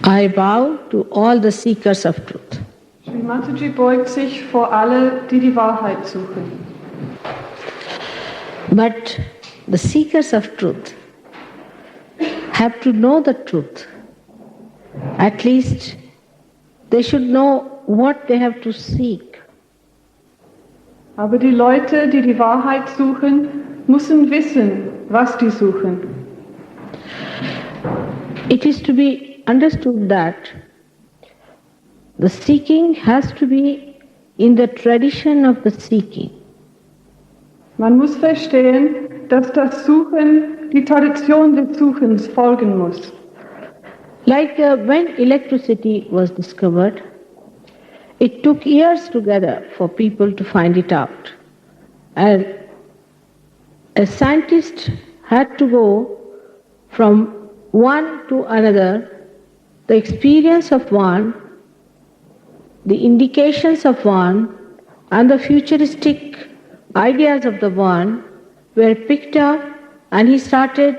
I bow to all the seekers of truth. Shri Mataji beugt sich vor alle, die die Wahrheit suchen. But the seekers of truth have to know the truth. At least they should know what they have to seek. Aber die Leute, die die Wahrheit suchen, müssen wissen, was die suchen. It is to be understood that the seeking has to be in the tradition of the seeking. Man muss verstehen, dass das Suchen die Tradition des Suchens folgen muss. Like when electricity was discovered, it took years together for people to find it out. And a scientist had to go from one to another, the experience of one, the indications of one, and the futuristic ideas of the one were picked up, and he started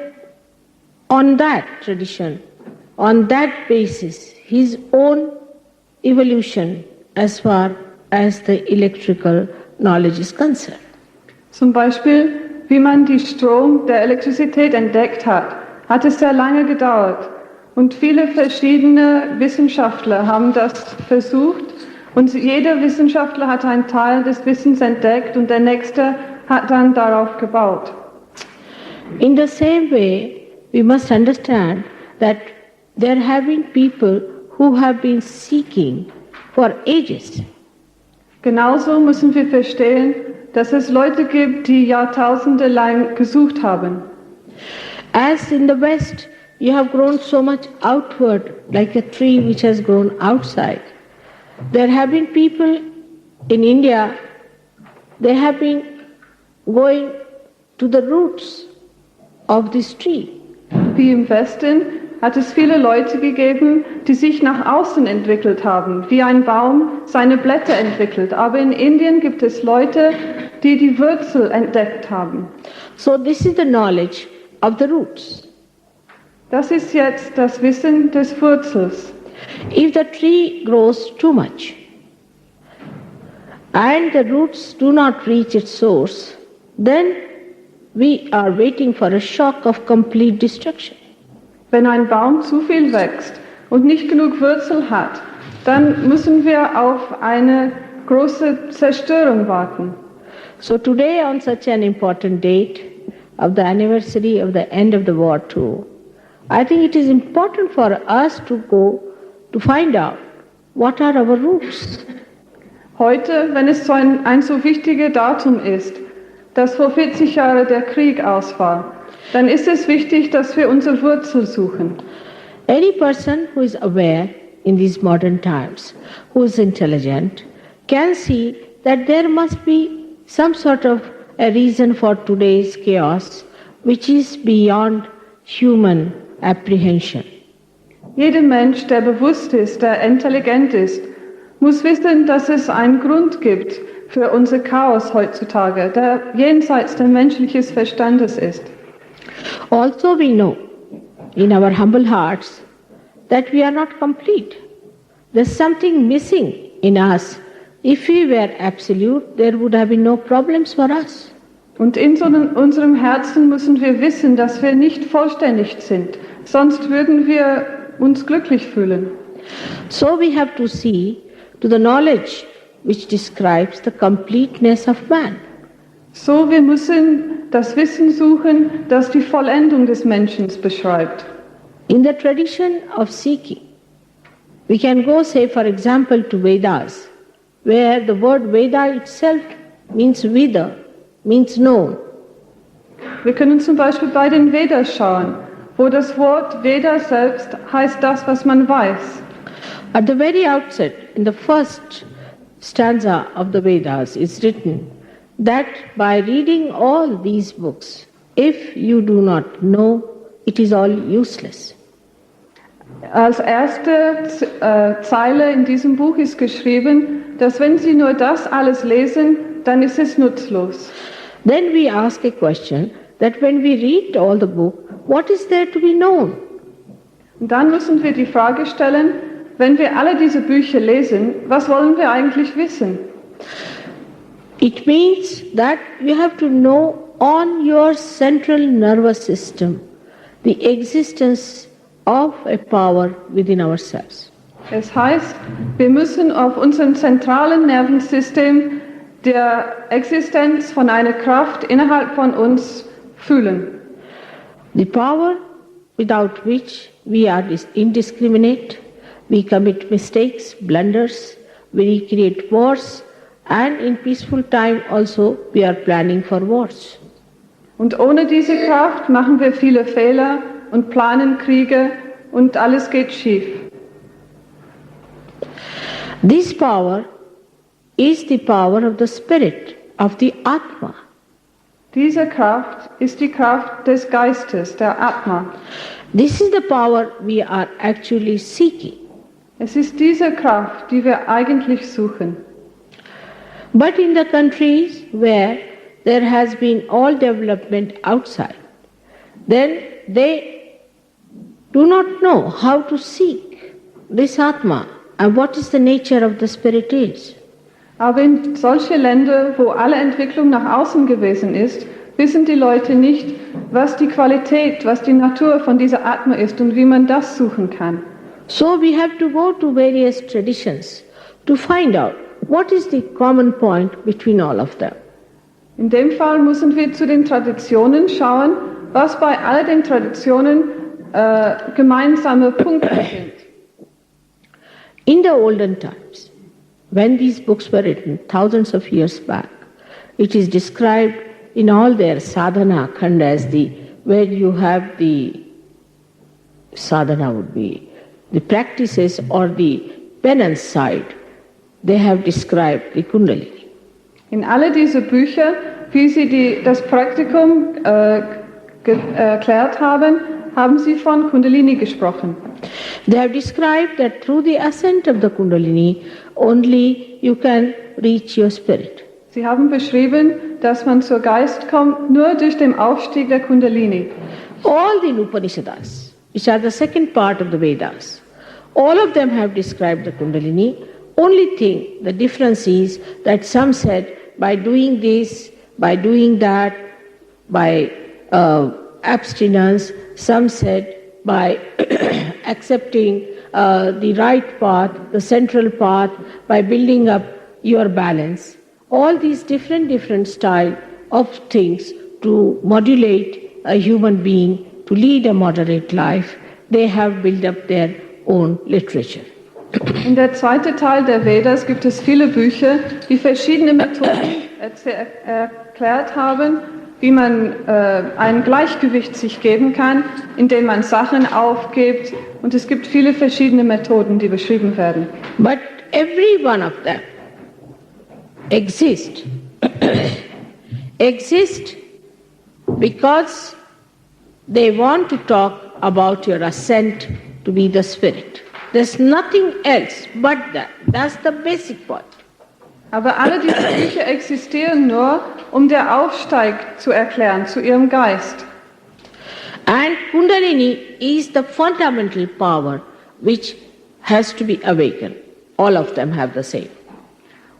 on that tradition, on that basis, his own evolution as far as the electrical knowledge is concerned. Zum Beispiel, wie man die Strom der Elektrizität entdeckt hat, hat es sehr lange gedauert. Und viele verschiedene Wissenschaftler haben das versucht. Und jeder Wissenschaftler hat einen Teil des Wissens entdeckt und der nächste hat dann darauf gebaut. In the same way, we must understand that there have been people who have been seeking for ages. Genauso müssen wir verstehen, dass es Leute gibt, die Jahrtausende lang gesucht haben. As in the West, you have grown so much outward, like a tree which has grown outside. There have been people in India, they have been going to the roots of this tree. Wie im Westen hat es viele Leute gegeben, die sich nach außen entwickelt haben, wie ein Baum seine Blätter entwickelt. Aber in Indien gibt es Leute, die die Wurzel entdeckt haben. So this is the knowledge of the roots. Das ist jetzt das Wissen des Wurzels. If the tree grows too much and the roots do not reach its source, then we are waiting for a shock of complete destruction. Wenn ein Baum zu viel wächst und nicht genug Wurzel hat, dann müssen wir auf eine große Zerstörung warten. So today, on such an important date of the anniversary of the end of the war too, I think it is important for us to go to find out what are our roots. Heute, wenn es so ein so wichtiges Datum ist, dass vor 40 Jahren der Krieg aus war, dann ist es wichtig, dass wir unsere Wurzel suchen. Any person who is aware in these modern times, who is intelligent, can see that there must be some sort of a reason for today's chaos which is beyond human apprehension. Jeder Mensch, der bewusst ist, der intelligent ist, muss wissen, dass es einen Grund gibt für unser Chaos heutzutage, der jenseits des menschlichen Verstandes ist. Also we know in our humble hearts that we are not complete. There's something missing in us. If we were absolute, there would have been no problems for us. Und in unserem Herzen müssen wir wissen, dass wir nicht vollständig sind, sonst würden wir uns glücklich fühlen. So we have to see to the knowledge which describes the completeness of man. So wir müssen das Wissen suchen, das die Vollendung des Menschen beschreibt. In the tradition of seeking, we can go, say, for example, to Vedas, where the word Veda itself means Veda, means known. Wir können zum Beispiel bei den Vedas schauen, wo das Wort Veda selbst heißt das, was man weiß. At the very outset, in the first stanza of the Vedas, is written that by reading all these books, if you do not know, it is all useless. Als erste Zeile in diesem Buch ist geschrieben, dass wenn Sie nur das alles lesen, dann ist es nutzlos. Then we ask a question that when we read all the book, what is there to be known? Und dann müssen wir die Frage stellen, wenn wir alle diese Bücher lesen, was wollen wir eigentlich wissen? It means that you have to know on your central nervous system the existence of a power within ourselves. Es heißt, wir müssen auf unserem zentralen Nervensystem der Existenz von einer Kraft innerhalb von uns fühlen. The power without which we are indiscriminate, we commit mistakes, blunders, we create wars, and in peaceful time also we are planning for wars. Und ohne diese Kraft machen wir viele Fehler und planen Kriege und alles geht schief. This power is the power of the spirit, of the Atma. Diese Kraft ist die Kraft des Geistes, der Atma. This is the power we are actually seeking. Es ist diese Kraft, die wir eigentlich suchen. But in the countries where there has been all development outside, then they do not know how to seek this Atma and what is the nature of the spirit is. Aber in solche Länder, wo alle Entwicklung nach außen gewesen ist, wissen die Leute nicht, was die Qualität, was die Natur von dieser Atma ist und wie man das suchen kann. So we have to go to various traditions to find out what is the common point between all of them. In dem Fall müssen wir zu den Traditionen schauen, was bei all den Traditionen gemeinsame Punkte sind. In the olden times, when these books were written thousands of years back, it is described in all their sadhana khandas, where you have the sadhana would be the practices or the penance side, they have described the Kundalini. In alle diese Bücher, wie sie das Praktikum erklärt haben, haben sie von Kundalini gesprochen. They have described that through the ascent of the Kundalini, only you can reach your spirit. Sie haben beschrieben, dass man zur Geist kommt, nur durch den Aufstieg der Kundalini. All the Upanishads, which are the second part of the Vedas, all of them have described the Kundalini. Only thing, the difference is that some said by doing this, by doing that, by abstinence, some said by accepting the right path, the central path, by building up your balance. All these different style of things to modulate a human being, to lead a moderate life, they have built up their own literature. In der zweiten Teil der Vedas gibt es viele Bücher, die verschiedene Methoden erklärt haben, wie man ein Gleichgewicht sich geben kann, indem man Sachen aufgibt. Und es gibt viele verschiedene Methoden, die beschrieben werden. But every one of them exist because they want to talk about your ascent to be the spirit. There's nothing else but that. That's the basic point. Aber alle diese Bücher existieren nur, um der Aufstieg zu erklären, zu ihrem Geist. And Kundalini is the fundamental power which has to be awakened. All of them have the same.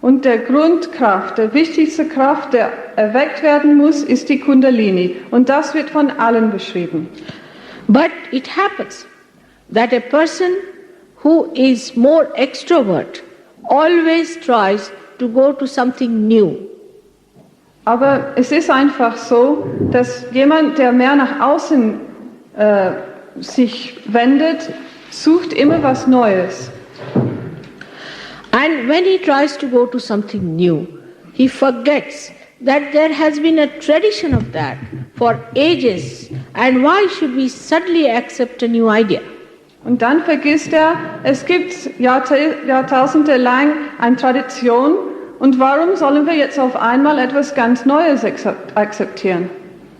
Und der Grundkraft, der wichtigste Kraft, der erweckt werden muss, ist die Kundalini. Und das wird von allen beschrieben. But it happens that a person who is more extrovert always tries to go to something new. Aber es ist einfach so, dass jemand, der mehr nach außen sich wendet, sucht immer was Neues. And when he tries to go to something new, he forgets that there has been a tradition of that for ages, and why should we suddenly accept a new idea? Und dann vergisst es gibt Jahrtausende lang eine Tradition, und warum sollen wir jetzt auf einmal etwas ganz Neues akzeptieren?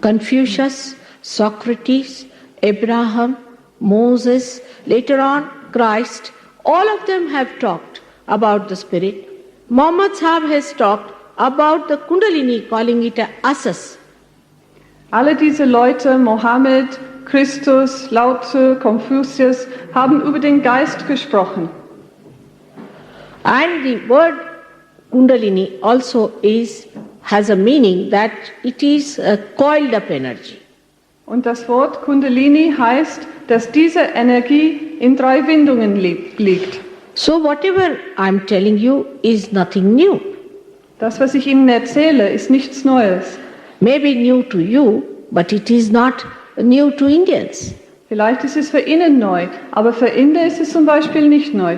Confucius, Socrates, Abraham, Moses, later on Christ, all of them have talked about the spirit. Muhammad Sahib has talked about the Kundalini, calling it a asas. Alle diese Leute, Mohammed, Christus, Lao Tzu, Konfuzius haben über den Geist gesprochen. And the word Kundalini also has a meaning that it is a coiled up energy. Und das Wort Kundalini heißt, dass diese Energie in 3 Windungen liegt. So whatever I'm telling you is nothing new. Das, was ich Ihnen erzähle, ist nichts Neues. Maybe new to you, but it is not new to Indians. Vielleicht ist es für Ihnen neu, aber für Inder ist es zum Beispiel nicht neu.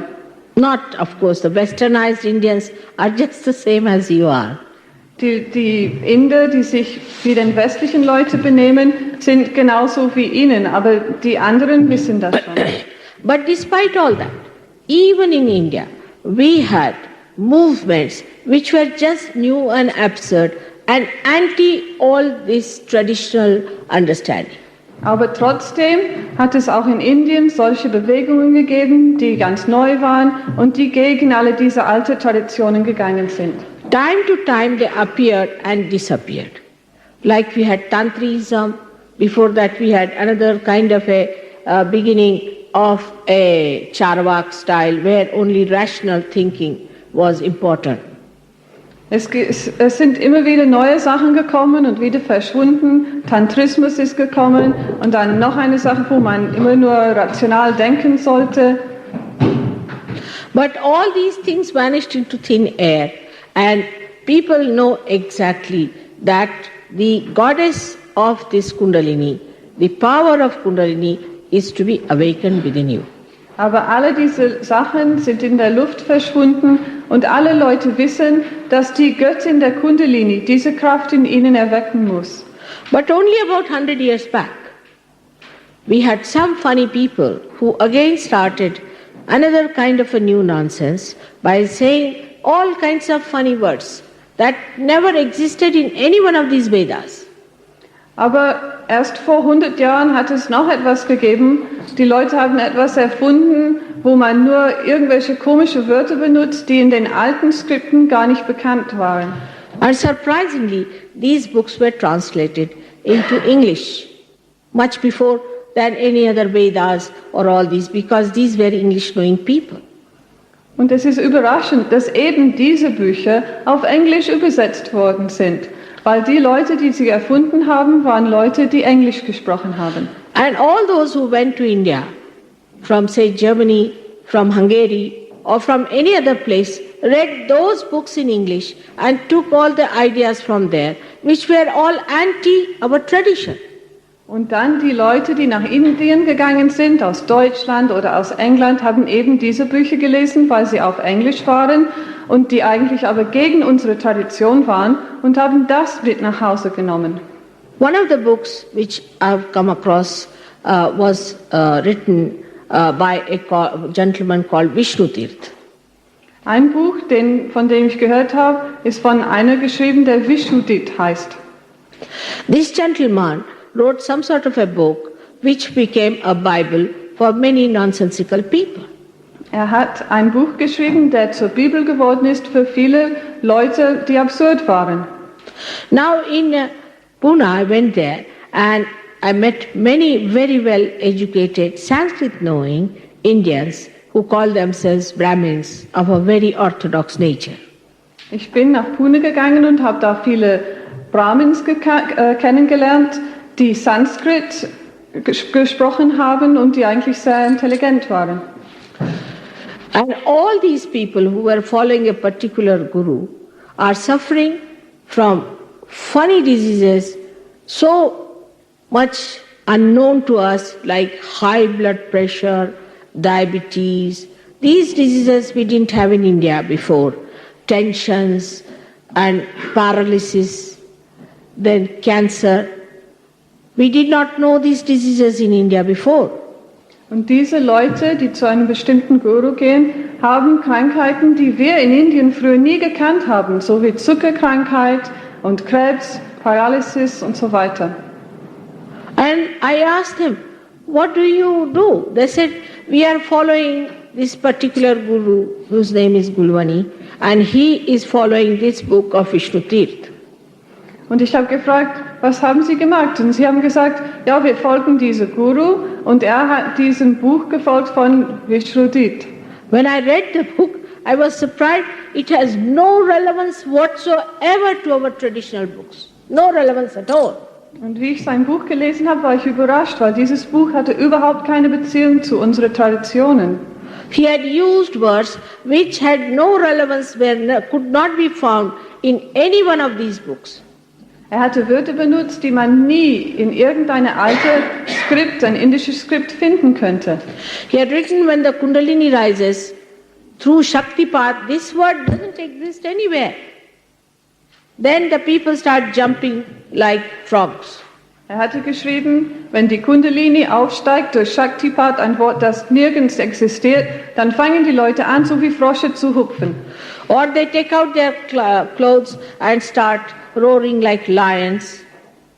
Not, of course, the westernized Indians are just the same as you are. Die Inder, die sich wie den westlichen Leute benehmen, sind genauso wie Ihnen, aber die anderen wissen das schon. But despite all that, even in India, we had movements which were just new and absurd and anti all this traditional understanding. Aber trotzdem hat es auch in Indien solche Bewegungen gegeben, die ganz neu waren und die gegen alle diese alten Traditionen gegangen sind. Time to time they appeared and disappeared. Like we had Tantrism, before that we had another kind of a beginning of a Charvak style where only rational thinking was important. Es sind immer wieder neue Sachen gekommen und wieder verschwunden. Tantrismus ist gekommen und dann noch eine Sache, wo man immer nur rational denken sollte. But all these things vanished into thin air, and people know exactly that the goddess of this Kundalini, the power of Kundalini, is to be awakened within you. Aber alle diese Sachen sind in der Luft verschwunden und alle Leute wissen, dass die Göttin der Kundalini diese Kraft in ihnen erwecken muss. But only about 100 years back, we had some funny people who again started another kind of a new nonsense by saying all kinds of funny words that never existed in any one of these Vedas. Aber erst vor 100 Jahren hat es noch etwas gegeben. Die Leute haben etwas erfunden, wo man nur irgendwelche komische Wörter benutzt, die in den alten Skripten gar nicht bekannt waren. And surprisingly, these books were translated into English much before than any other Vedas or all these, because these were English-knowing people. Und es ist überraschend, dass eben diese Bücher auf Englisch übersetzt worden sind. Weil die Leute, die sie erfunden haben, waren Leute, die Englisch gesprochen haben. And all those who went to India, from say Germany, from Hungary, or from any other place, read those books in English and took all the ideas from there, which were all anti our tradition. Und dann die Leute, die nach Indien gegangen sind, aus Deutschland oder aus England, haben eben diese Bücher gelesen, weil sie auf Englisch waren und die eigentlich aber gegen unsere Tradition waren und haben das mit nach Hause genommen. One of the books which I've come across was written by a gentleman called Vishnu Tirth. Ein Buch, von dem ich gehört habe, ist von einer geschrieben, der Vishnu Tirth heißt. This gentleman wrote some sort of a book which became a Bible for many nonsensical people. Er hat ein Buch geschrieben, der zur Bibel geworden ist für viele Leute, die absurd waren. Now in Pune I went there and I met many very well educated Sanskrit-knowing Indians who call themselves Brahmins of a very orthodox nature. Ich bin nach Pune gegangen und habe da viele Brahmins kennengelernt, die Sanskrit gesprochen haben und die eigentlich sehr intelligent waren. And all these people who were following a particular guru are suffering from funny diseases so much unknown to us, like high blood pressure, diabetes. These diseases we didn't have in India before. Tensions and paralysis, then cancer. We did not know these diseases in India before. Und diese Leute, die zu einem bestimmten Guru gehen, haben Krankheiten, die wir in Indien früher nie gekannt haben, so wie Zuckerkrankheit und Krebs, Paralysis und so weiter. And I asked them, what do you do? They said, we are following this particular guru, whose name is Gulwani, and he is following this book of Vishnu Tirth. Und ich habe gefragt, was haben Sie gemacht? Und sie haben gesagt, ja, wir folgen diesem Guru und er hat diesem Buch gefolgt von Vishrudit. When I read the book, I was surprised. It has no relevance whatsoever to our traditional books. No relevance at all. Und wie ich sein Buch gelesen habe, war ich überrascht, weil dieses Buch hatte überhaupt keine Beziehung zu unseren Traditionen. He had used words which had no relevance, could not be found in any one of these books. Er hatte Wörter benutzt, die man nie in irgendeine alte Skript, ein indisches Skript finden könnte. He had written, when the Kundalini rises through Shaktipat, this word doesn't exist anywhere. Then the people start jumping like frogs. Er hatte geschrieben, wenn die Kundalini aufsteigt durch Shaktipat, ein Wort, das nirgends existiert, dann fangen die Leute an, so wie Frösche zu hupfen. Or they take out their clothes and start roaring like lions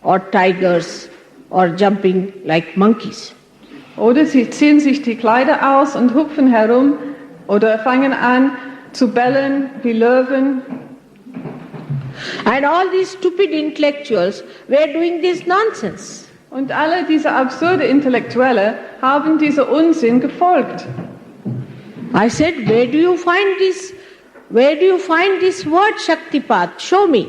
or tigers or jumping like monkeys. Oder sie ziehen sich die Kleider aus und hupfen herum oder fangen an zu bellen wie Löwen. And all these stupid intellectuals were doing this nonsense. Und alle diese absurde Intellektuelle haben dieser Unsinn gefolgt. I said, where do you find this word Shaktipat? Show me.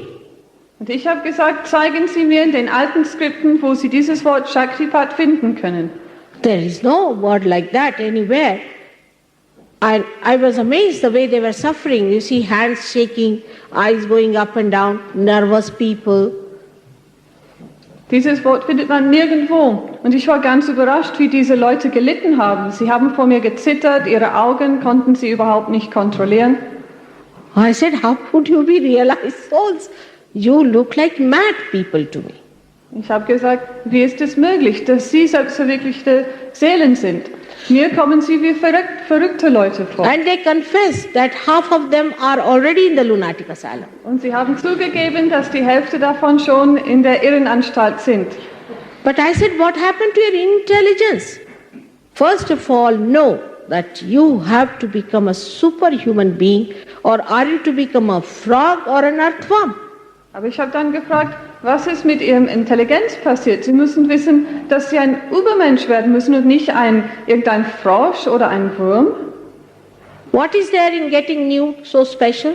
Und ich habe gesagt, zeigen Sie mir in den alten Skripten, wo Sie dieses Wort Shaktipat finden können. There is no word like that anywhere. And I was amazed the way they were suffering. You see hands shaking, eyes going up and down, nervous people. Dieses Wort findet man nirgendwo. Und ich war ganz überrascht, wie diese Leute gelitten haben. Sie haben vor mir gezittert, ihre Augen konnten sie überhaupt nicht kontrollieren. I said, how could you be realized souls? You look like mad people to me. Ich habe gesagt, wie ist es möglich, dass Sie selbstverwirklichte Seelen sind? Mir kommen Sie wie verrückte Leute vor. And they confess that half of them are already in the lunatic asylum. Und sie haben zugegeben, dass die Hälfte davon schon in der Irrenanstalt sind. But I said, what happened to your intelligence? First of all, know that you have to become a superhuman being, or are you to become a frog or an earthworm? Aber ich habe dann gefragt, was ist mit Ihrem Intelligenz passiert? Sie müssen wissen, dass Sie ein Übermensch werden müssen und nicht irgendein Frosch oder ein Wurm. What is there in getting nude so special?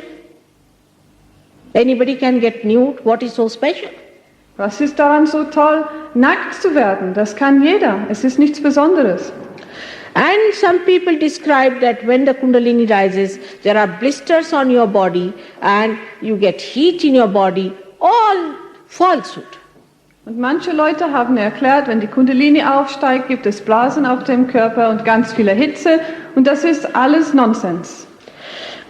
Anybody can get nude. What is so special? Was ist daran so toll, nackt zu werden? Das kann jeder. Es ist nichts Besonderes. And some people describe that when the Kundalini rises, there are blisters on your body and you get heat in your body. All falsehood. Und manche Leute haben erklärt, wenn die Kundalini aufsteigt, gibt es Blasen auf dem Körper und ganz viele Hitze. Und das ist alles Nonsens.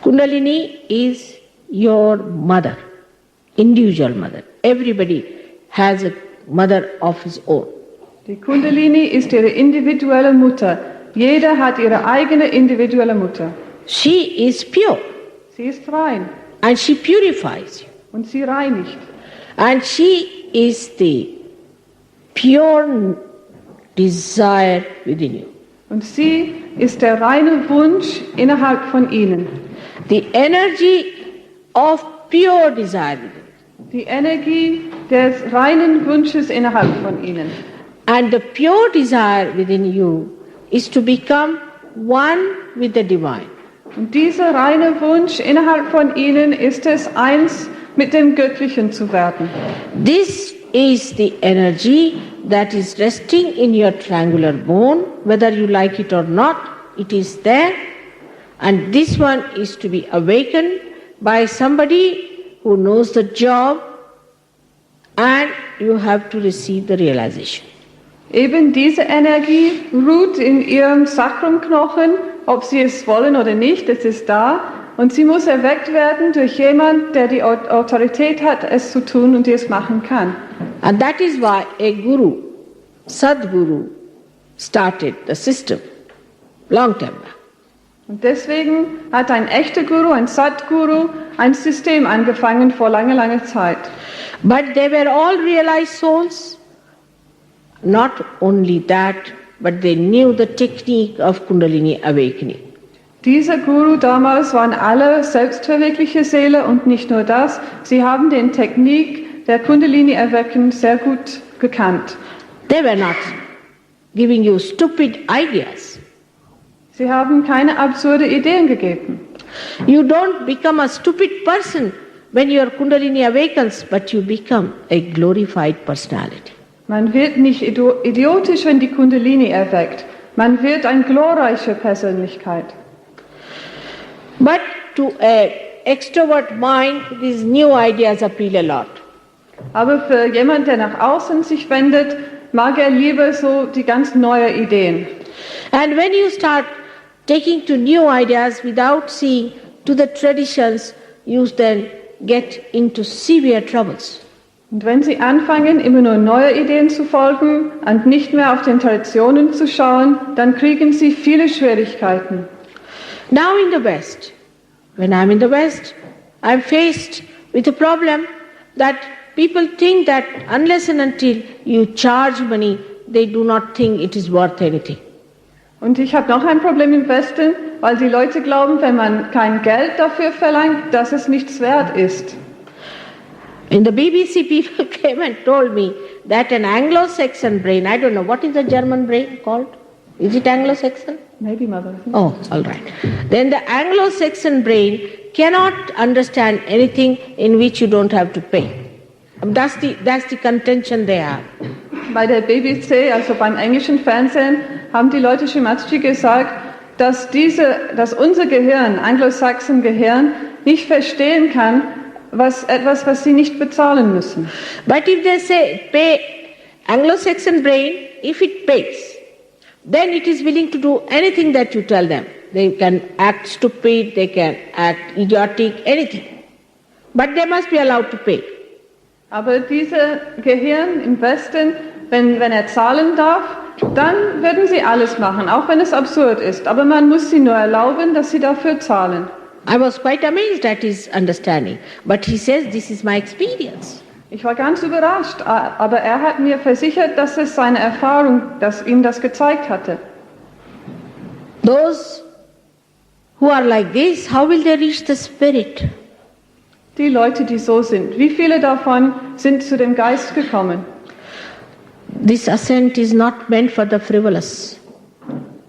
Kundalini is your mother, individual mother. Everybody has a mother of his own. Die Kundalini ist ihre individuelle Mutter. Jeder hat ihre eigene individuelle Mutter. She is pure. Sie ist rein. And she purifies you. Und sie reinigt. And she is the pure desire within you. Und sie ist der reine Wunsch innerhalb von ihnen. The energy of pure desire within you. Die Energie des reinen Wunsches innerhalb von ihnen. And the pure desire within you is to become one with the divine. Und dieser reine Wunsch innerhalb von ihnen ist es, eins mit dem Göttlichen zu werden. This is the energy that is resting in your triangular bone, whether you like it or not, it is there. And this one is to be awakened by somebody who knows the job, and you have to receive the realization. Eben diese Energie ruht in ihrem Sakrumknochen, ob sie es wollen oder nicht, es ist da. Und sie muss erweckt werden durch jemand, der die Autorität hat, es zu tun und die es machen kann. And that is why a guru, Sadguru, started the system long time back. Und deswegen hat ein echter Guru, ein Sadguru, ein System angefangen vor langer, langer Zeit. But they were all realized souls. Not only that, but they knew the technique of Kundalini awakening. Dieser Guru damals waren alle selbstverwirkliche Seelen und nicht nur das, sie haben die Technik der Kundalini-Erweckung sehr gut gekannt. They were not giving you stupid ideas. Sie haben keine absurde Ideen gegeben. You don't become a stupid person when your Kundalini awakens, but you become a glorified personality. Man wird nicht idiotisch, wenn die Kundalini erweckt. Man wird eine glorreiche Persönlichkeit. But to an extrovert mind, these new ideas appeal a lot. Aber für jemanden, der nach außen sich wendet, mag er lieber so die ganz neuen Ideen. And when you start taking to new ideas without seeing to the traditions, you then get into severe troubles. Und wenn Sie anfangen, immer nur neue Ideen zu folgen und nicht mehr auf den Traditionen zu schauen, dann kriegen Sie viele Schwierigkeiten. Now in the West, when I'm in the West, I'm faced with a problem that people think that unless and until you charge money, they do not think it is worth anything. Und ich habe noch ein Problem im Westen, weil die Leute glauben, wenn man kein Geld dafür verlangt, dass es nichts wert ist. In the BBC, people came and told me that an Anglo-Saxon brain, I don't know, what is the German brain called? Is it Anglo-Saxon? Maybe, Mother. Oh, all right. Then the Anglo-Saxon brain cannot understand anything in which you don't have to pay. That's the contention they have. Bei der BBC, also beim englischen Fernsehen, haben die Leute Shri Mataji gesagt, dass unser Gehirn, Anglo-Saxon-Gehirn, nicht verstehen kann, was sie nicht bezahlen müssen. But if they say, pay Anglo-Saxon brain, if it pays, then it is willing to do anything that you tell them. They can act stupid, they can act idiotic, anything. But they must be allowed to pay. Aber dieses Gehirn im Westen, wenn er zahlen darf, dann würden sie alles machen, auch wenn es absurd ist. Aber man muss sie nur erlauben, dass sie dafür zahlen. I was quite amazed at his understanding, but he says this is my experience. Ich war ganz überrascht, aber er hat mir versichert, dass es seine Erfahrung, dass ihm das gezeigt hatte. Those who are like this, how will they reach the spirit? Die Leute, die so sind, wie viele davon sind zu dem Geist gekommen? This ascent is not meant for the frivolous.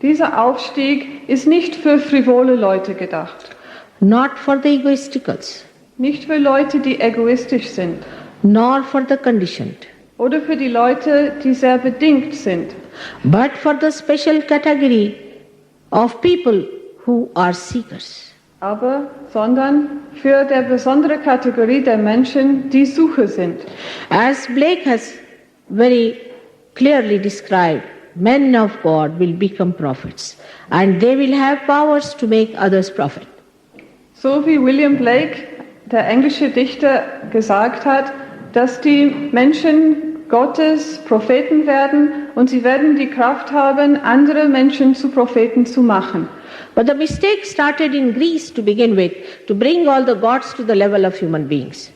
Dieser Aufstieg ist nicht für frivole Leute gedacht. Not for the egoisticals. Nicht für Leute, die egoistisch sind. Nor for the conditioned. Oder für die Leute, die sehr bedingt sind. But for the special category of people who are seekers. Sondern für die besondere Kategorie der Menschen, die Sucher sind. As Blake has very clearly described, men of God will become prophets and they will have powers to make others prophet. So wie William Blake, der englische Dichter, gesagt hat, dass die Menschen Gottes Propheten werden und sie werden die Kraft haben, andere Menschen zu Propheten zu machen. But the mistake started in Greece to begin with, to bring all the gods to the level of human beings.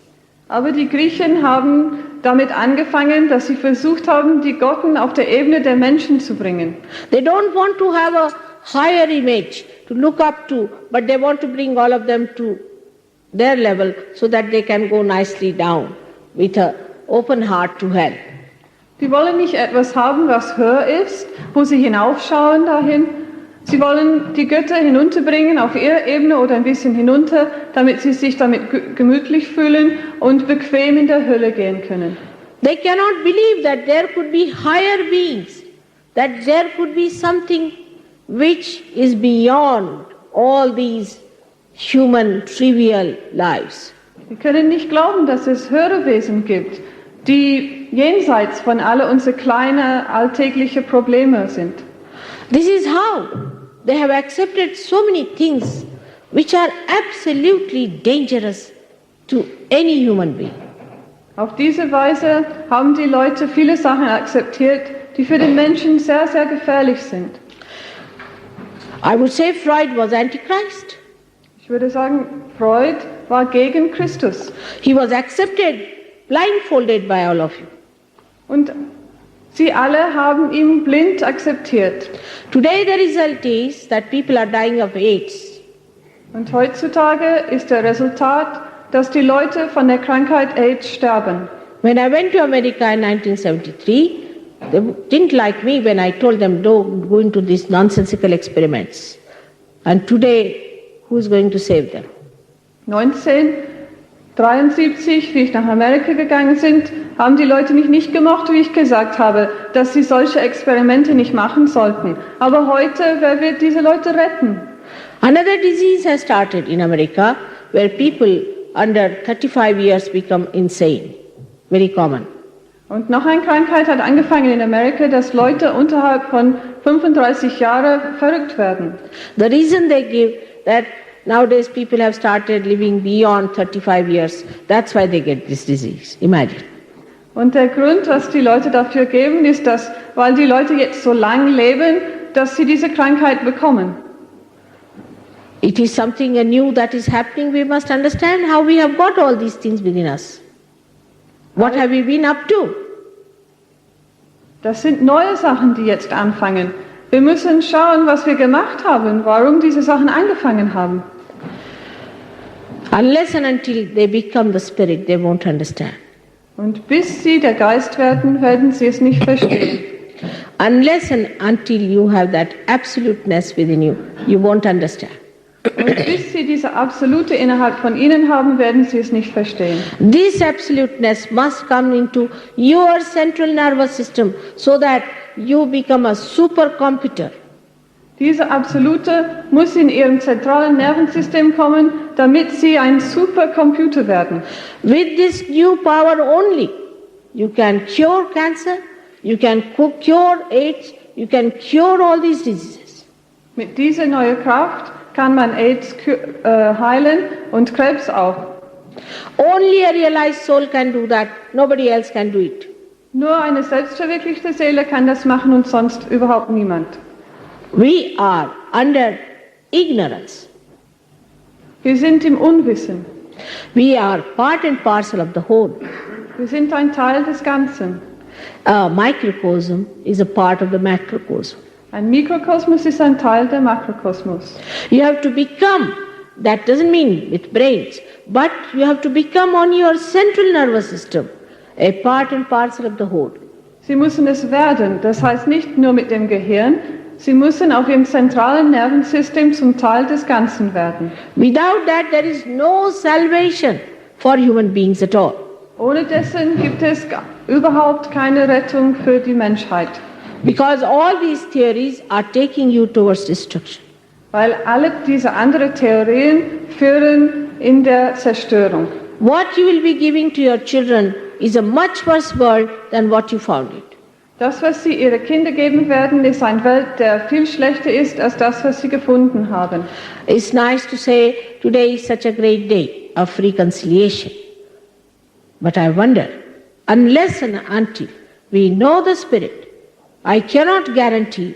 Aber die Griechen haben damit angefangen, dass sie versucht haben, die Götter auf der Ebene der Menschen zu bringen. They don't want to have a higher image to look up to, but they want to bring all of them to their level so that they can go nicely down with an open heart to hell. Die wollen nicht etwas haben, was höher ist, wo sie hinaufschauen dahin. Sie wollen die Götter hinunterbringen auf ihre Ebene oder ein bisschen hinunter, damit sie sich damit gemütlich fühlen und bequem in der Hölle gehen können. They cannot believe that there could be higher beings, that there could be something which is beyond all these human trivial lives. Wir können nicht glauben, dass es höhere Wesen gibt, die jenseits von alle unsere kleinen alltäglichen Probleme sind. This is how they have accepted so many things which are absolutely dangerous to any human being. Auf diese Weise haben die Leute viele Sachen akzeptiert, die für den Menschen sehr, sehr gefährlich sind. I would say Freud was Antichrist. Ich würde sagen, Freud war gegen Christus. He was accepted, blindfolded by all of you. Und sie alle haben ihn blind akzeptiert. Today the result is that people are dying of AIDS. Und heutzutage ist der Resultat, dass die Leute von der Krankheit AIDS sterben. When I went to America in 1973, they didn't like me when I told them, don't go into these nonsensical experiments. And today, who's going to save them? 1973, wie ich nach Amerika gegangen bin, haben die Leute mich nicht gemocht, wie ich gesagt habe, dass sie solche Experimente nicht machen sollten. Aber heute, wer wird diese Leute retten? Another disease has started in America where people under 35 years become insane. Very common. Und noch eine Krankheit hat angefangen in Amerika, dass Leute unterhalb von 35 Jahren verrückt werden. The reason they give that nowadays people have started living beyond 35 years, that's why they get this disease. Imagine. Und der Grund, was die Leute dafür geben, ist, dass, weil die Leute jetzt so lang leben, dass sie diese Krankheit bekommen. It is something new that is happening. We must understand how we have got all these things within us. What have we been up to? Das sind neue Sachen, die jetzt anfangen. Wir müssen schauen, was wir gemacht haben, warum diese Sachen angefangen haben. Unless and until they become the spirit, they won't understand. Und bis sie der Geist werden, werden sie es nicht verstehen. Unless and until you have that absoluteness within you, you won't understand. Und bis sie diese Absolute innerhalb von ihnen haben, werden sie es nicht verstehen. This absoluteness must come into your central nervous system so that you become a supercomputer. Diese Absolute muss in ihrem zentralen Nervensystem kommen, damit sie ein Supercomputer werden. With this new power only, you can cure cancer, you can cure AIDS, you can cure all these diseases. Mit dieser neuen Kraft kann man AIDS heilen und Krebs auch. Only a realized soul can do that. Nobody else can do it. Nur eine selbstverwirklichte Seele kann das machen und sonst überhaupt niemand. We are under ignorance. Wir sind im Unwissen. We are part and parcel of the whole. Wir sind ein Teil des Ganzen. A microcosm is a part of the macrocosm. Ein Mikrokosmos ist ein Teil der Makrokosmos. You have to become, that doesn't mean with brains, but you have to become on your central nervous system, a part and parcel of the whole. Sie müssen es werden, das heißt nicht nur mit dem Gehirn, sie müssen auf ihrem zentralen Nervensystem zum Teil des Ganzen werden. Without that, there is no salvation for human beings at all. Ohne dessen gibt es überhaupt keine Rettung für die Menschheit. Because all these theories are taking you towards destruction. Weil alle diese anderen Theorien führen in der Zerstörung. What you will be giving to your children is a much worse world than what you found it. Das, was sie ihre Kinder geben werden, ist eine Welt, der viel schlechter ist als das, was sie gefunden haben. It's nice to say today is such a great day of reconciliation. But I wonder, unless and until we know the Spirit, I cannot guarantee,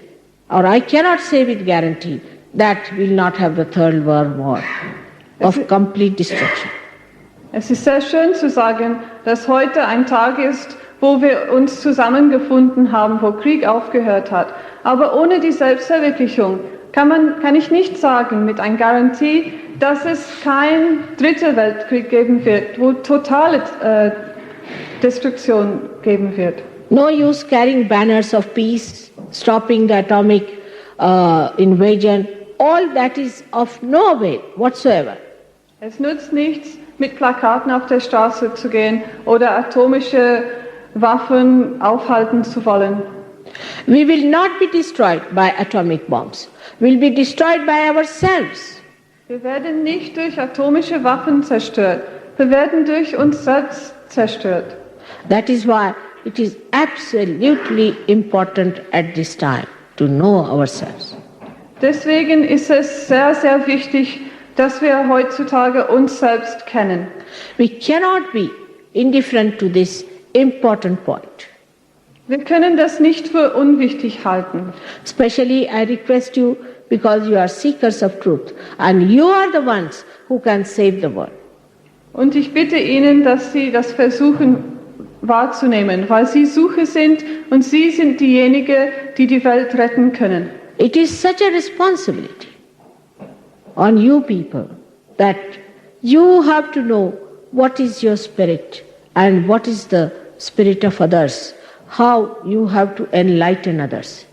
or I cannot say with guarantee, that we'll not have the third world war of complete destruction. Es ist sehr schön zu sagen, dass heute ein Tag ist, wo wir uns zusammengefunden haben, wo Krieg aufgehört hat. Aber ohne die Selbstverwirklichung kann ich nicht sagen mit einer Garantie, dass es keinen dritten Weltkrieg geben wird, wo totale Destruktion geben wird. No use carrying banners of peace, stopping the atomic invasion. All that is of no avail whatsoever. Es nützt nichts, mit Plakaten auf der Straße zu gehen oder atomische Waffen aufhalten zu wollen. We will not be destroyed by atomic bombs. We'll be destroyed by ourselves. Wir werden nicht durch atomische Waffen zerstört. Wir werden durch uns selbst zerstört. That is why it is absolutely important at this time to know ourselves. Deswegen ist es sehr, sehr wichtig, dass wir heutzutage uns selbst kennen. We cannot be indifferent to this important point. Wir können das nicht für unwichtig halten. Especially I request you because you are seekers of truth and you are the ones who can save the world. Und ich bitte Ihnen, dass Sie das versuchen wahrzunehmen, weil Sie Sucher sind und Sie sind diejenigen, die die Welt retten können. It is such a responsibility on you people that you have to know what is your spirit and what is the spirit of others, how you have to enlighten others.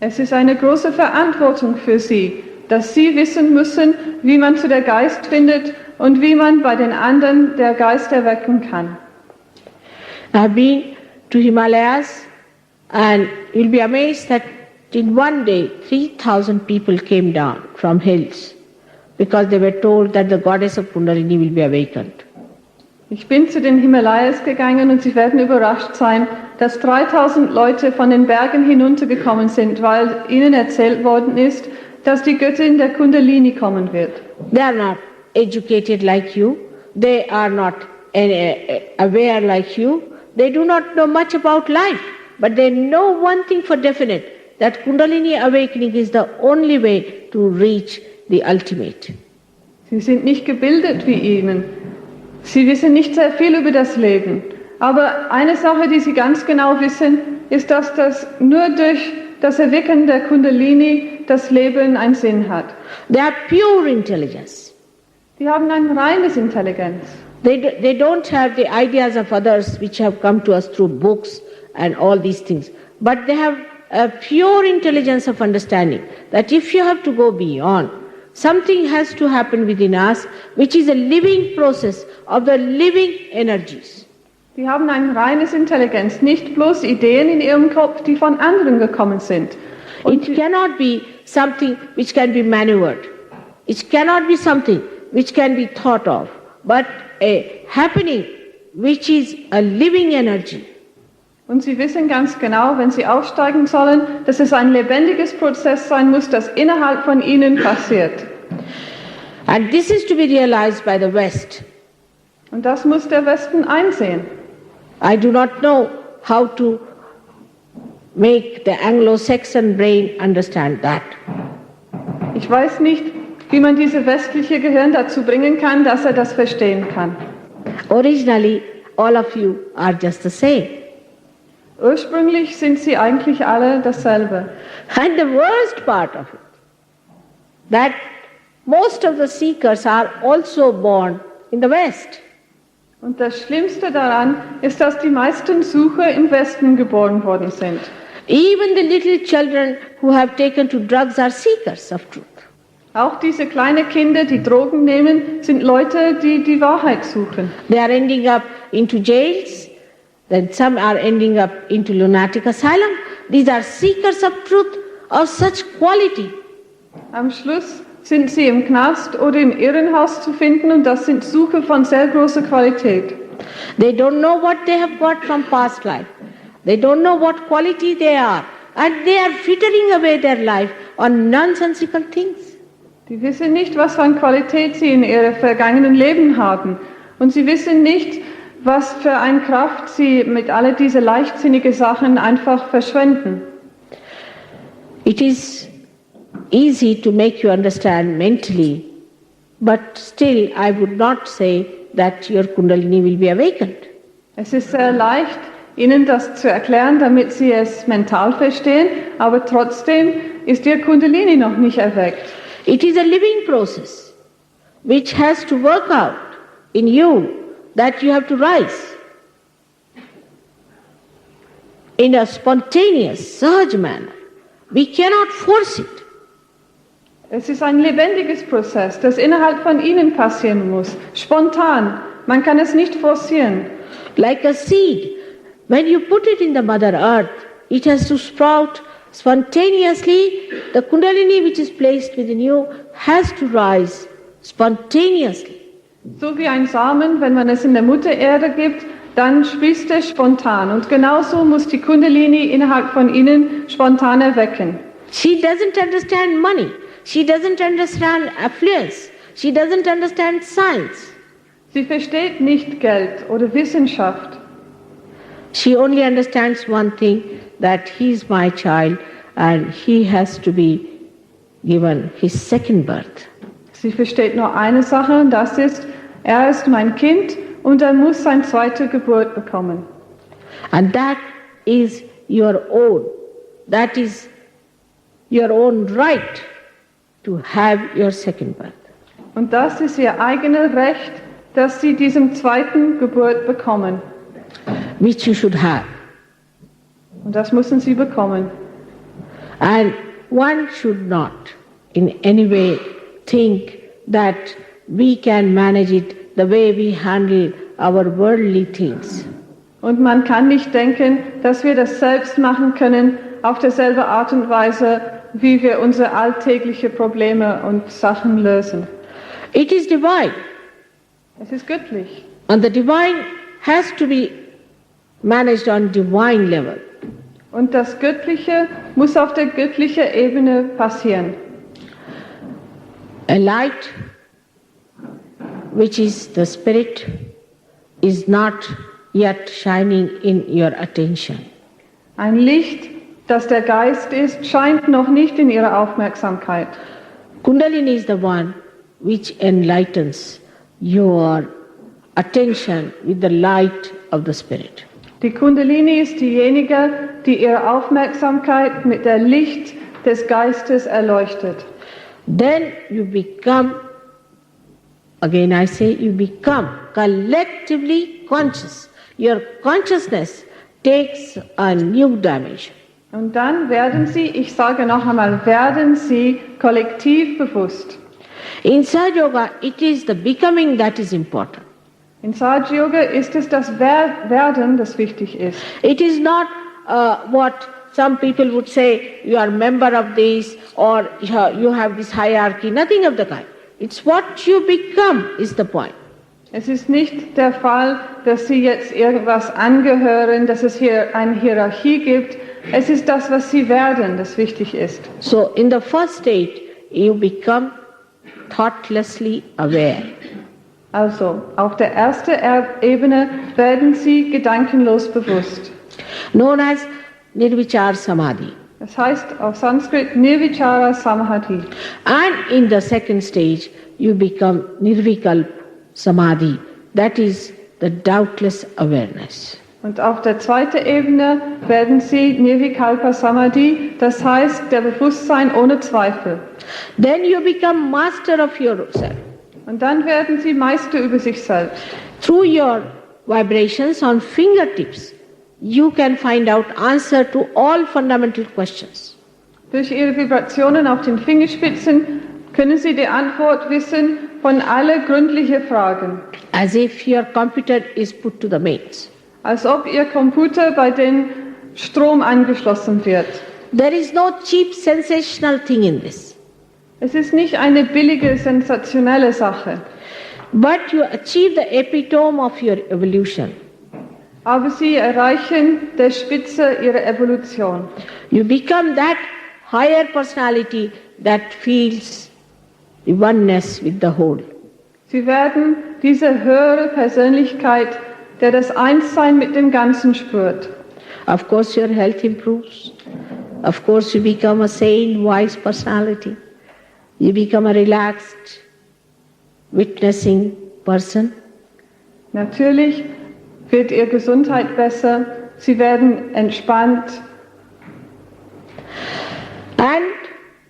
Es ist eine große Verantwortung für sie, dass sie wissen müssen, wie man zu der Geist findet und wie man bei den anderen der Geist erwecken kann. I've been to Himalayas, and you'll be amazed that in one day 3,000 people came down from hills because they were told that the goddess of Kundalini will be awakened. Ich bin zu den Himalayas gegangen und Sie werden überrascht sein, dass 3000 Leute von den Bergen hinuntergekommen sind, weil ihnen erzählt worden ist, dass die Göttin der Kundalini kommen wird. They are not educated like you. They are not aware like you. They do not know much about life. But they know one thing for definite, that Kundalini awakening is the only way to reach the ultimate. Sie sind nicht gebildet wie Ihnen. Sie wissen nicht sehr viel über das Leben. Aber eine Sache, die Sie ganz genau wissen, ist, dass das nur durch das Erwecken der Kundalini das Leben einen Sinn hat. They are pure intelligence. Die haben ein reines Intelligenz. They don't have the ideas of others which have come to us through books and all these things. But they have a pure intelligence of understanding that if you have to go beyond, something has to happen within us which is a living process of the living energies. Die haben ein reines Intelligenz, nicht bloß Ideen in ihrem Kopf, die von anderen gekommen sind. It cannot be something which can be maneuvered. It cannot be something which can be thought of, but a happening which is a living energy. Und Sie wissen ganz genau, wenn Sie aufsteigen sollen, dass es ein lebendiges Prozess sein muss, das innerhalb von Ihnen passiert. And this is to be realized by the West. Und das muss der Westen einsehen. I do not know how to make the Anglo-Saxon brain understand that. Ich weiß nicht, wie man diese westliche Gehirn dazu bringen kann, dass er das verstehen kann. Originally, all of you are just the same. Ursprünglich sind sie eigentlich alle dasselbe. And the worst part of it, that most of the seekers are also born in the West. Und das Schlimmste daran ist, dass die meisten Sucher im Westen geboren worden sind. Even the little children who have taken to drugs are seekers of truth. Auch diese kleinen Kinder, die Drogen nehmen, sind Leute, die die Wahrheit suchen. They are ending up into jails, then some are ending up into lunatic asylum. These are seekers of truth of such quality. Am Schluss sind sie im Knast oder im Irrenhaus zu finden und das sind Sucher von sehr großer Qualität. They don't know what they have got from past life. They don't know what quality they are. And they are frittering away their life on nonsensical things. Die wissen nicht, was für eine Qualität sie in ihrem vergangenen Leben haben. Und sie wissen nicht, was für eine Kraft sie mit all diesen leichtsinnigen Sachen einfach verschwenden. It is easy to make you understand mentally, but still I would not say that your Kundalini will be awakened. Es ist sehr leicht, Ihnen das zu erklären, damit Sie es mental verstehen, aber trotzdem ist Ihr Kundalini noch nicht erweckt. It is a living process which has to work out in you that you have to rise in a spontaneous, Sahaja manner. We cannot force it. Es ist ein lebendiges Prozess, das innerhalb von Ihnen passieren muss, spontan. Man kann es nicht forcieren. Like a seed, when you put it in the Mother Earth, it has to sprout spontaneously. The Kundalini which is placed within you has to rise spontaneously. So wie ein Samen, wenn man es in der Mutter Erde gibt, dann sprießt es spontan. Und genauso muss die Kundalini innerhalb von Ihnen spontan erwecken. She doesn't understand money. She doesn't understand affluence. She doesn't understand science. Sie versteht nicht Geld oder Wissenschaft. She only understands one thing, that he is my child and he has to be given his second birth. Sie versteht nur eine Sache, und das ist, er ist mein Kind und er muss seine zweite Geburt bekommen. And that is your own. That is your own right to have your second birth. Und das ist ihr eigenes Recht, dass sie diesem zweiten Geburt bekommen. which you should have. Und das müssen sie bekommen. And one should not in any way think that we can manage it the way we handle our worldly things. Und man kann nicht denken, dass wir das selbst machen können, auf dieselbe Art und Weise, wie wir unsere alltäglichen Probleme und Sachen lösen. It is divine. Es ist göttlich. And the divine has to be managed on divine level. Und das Göttliche muss auf der göttlichen Ebene passieren. A light, which is the spirit, is not yet shining in your attention. Ein Licht, das der Geist ist, scheint noch nicht in ihrer Aufmerksamkeit. Kundalini is the one which enlightens your attention with the light of the spirit. Die Kundalini ist diejenige, die ihre Aufmerksamkeit mit dem Licht des Geistes erleuchtet. Then you become, again I say, you become collectively conscious. Your consciousness takes a new dimension. Und dann werden sie, ich sage noch einmal, werden sie kollektiv bewusst. In Sahaja Yoga, it is the becoming that is important. In Sahaja Yoga ist es das Werden, das wichtig ist. It is not what some people would say, you are a member of this or you have this hierarchy, nothing of the kind. It's what you become is the point. Es ist nicht der Fall, dass sie jetzt irgendwas angehören, dass es hier eine Hierarchie gibt. Es ist das, was sie werden, das wichtig ist. So in the first state, you become thoughtlessly aware. Also, auf der ersten Ebene werden sie gedankenlos bewusst. Known as Nirvichar Samadhi. Das heißt auf Sanskrit Nirvichara Samadhi. And in the second stage, you become Nirvikalp Samadhi. That is the doubtless awareness. Und auf der zweiten Ebene werden sie Nirvikalpa Samadhi, das heißt der Bewusstsein ohne Zweifel. Then you become master of yourself. Und dann werden sie Meister über sich selbst. Through your vibrations on fingertips, you can find out answer to all fundamental questions. Durch ihre Vibrationen auf den Fingerspitzen können sie die Antwort wissen von allen gründlichen Fragen. As if your computer is put to the mains. Als ob ihr Computer bei den Strom angeschlossen wird. There is no cheap sensational thing in this. Es ist nicht eine billige, sensationelle Sache. But you achieve the epitome of your evolution. Aber sie erreichen der Spitze ihrer Evolution. You become that higher personality that feels the oneness with the whole. Sie werden diese höhere Persönlichkeit, der das Einssein mit dem Ganzen spürt. Of course your health improves. Of course you become a sane, wise personality. You become a relaxed, witnessing person. Natürlich wird ihre Gesundheit besser, sie werden entspannt. And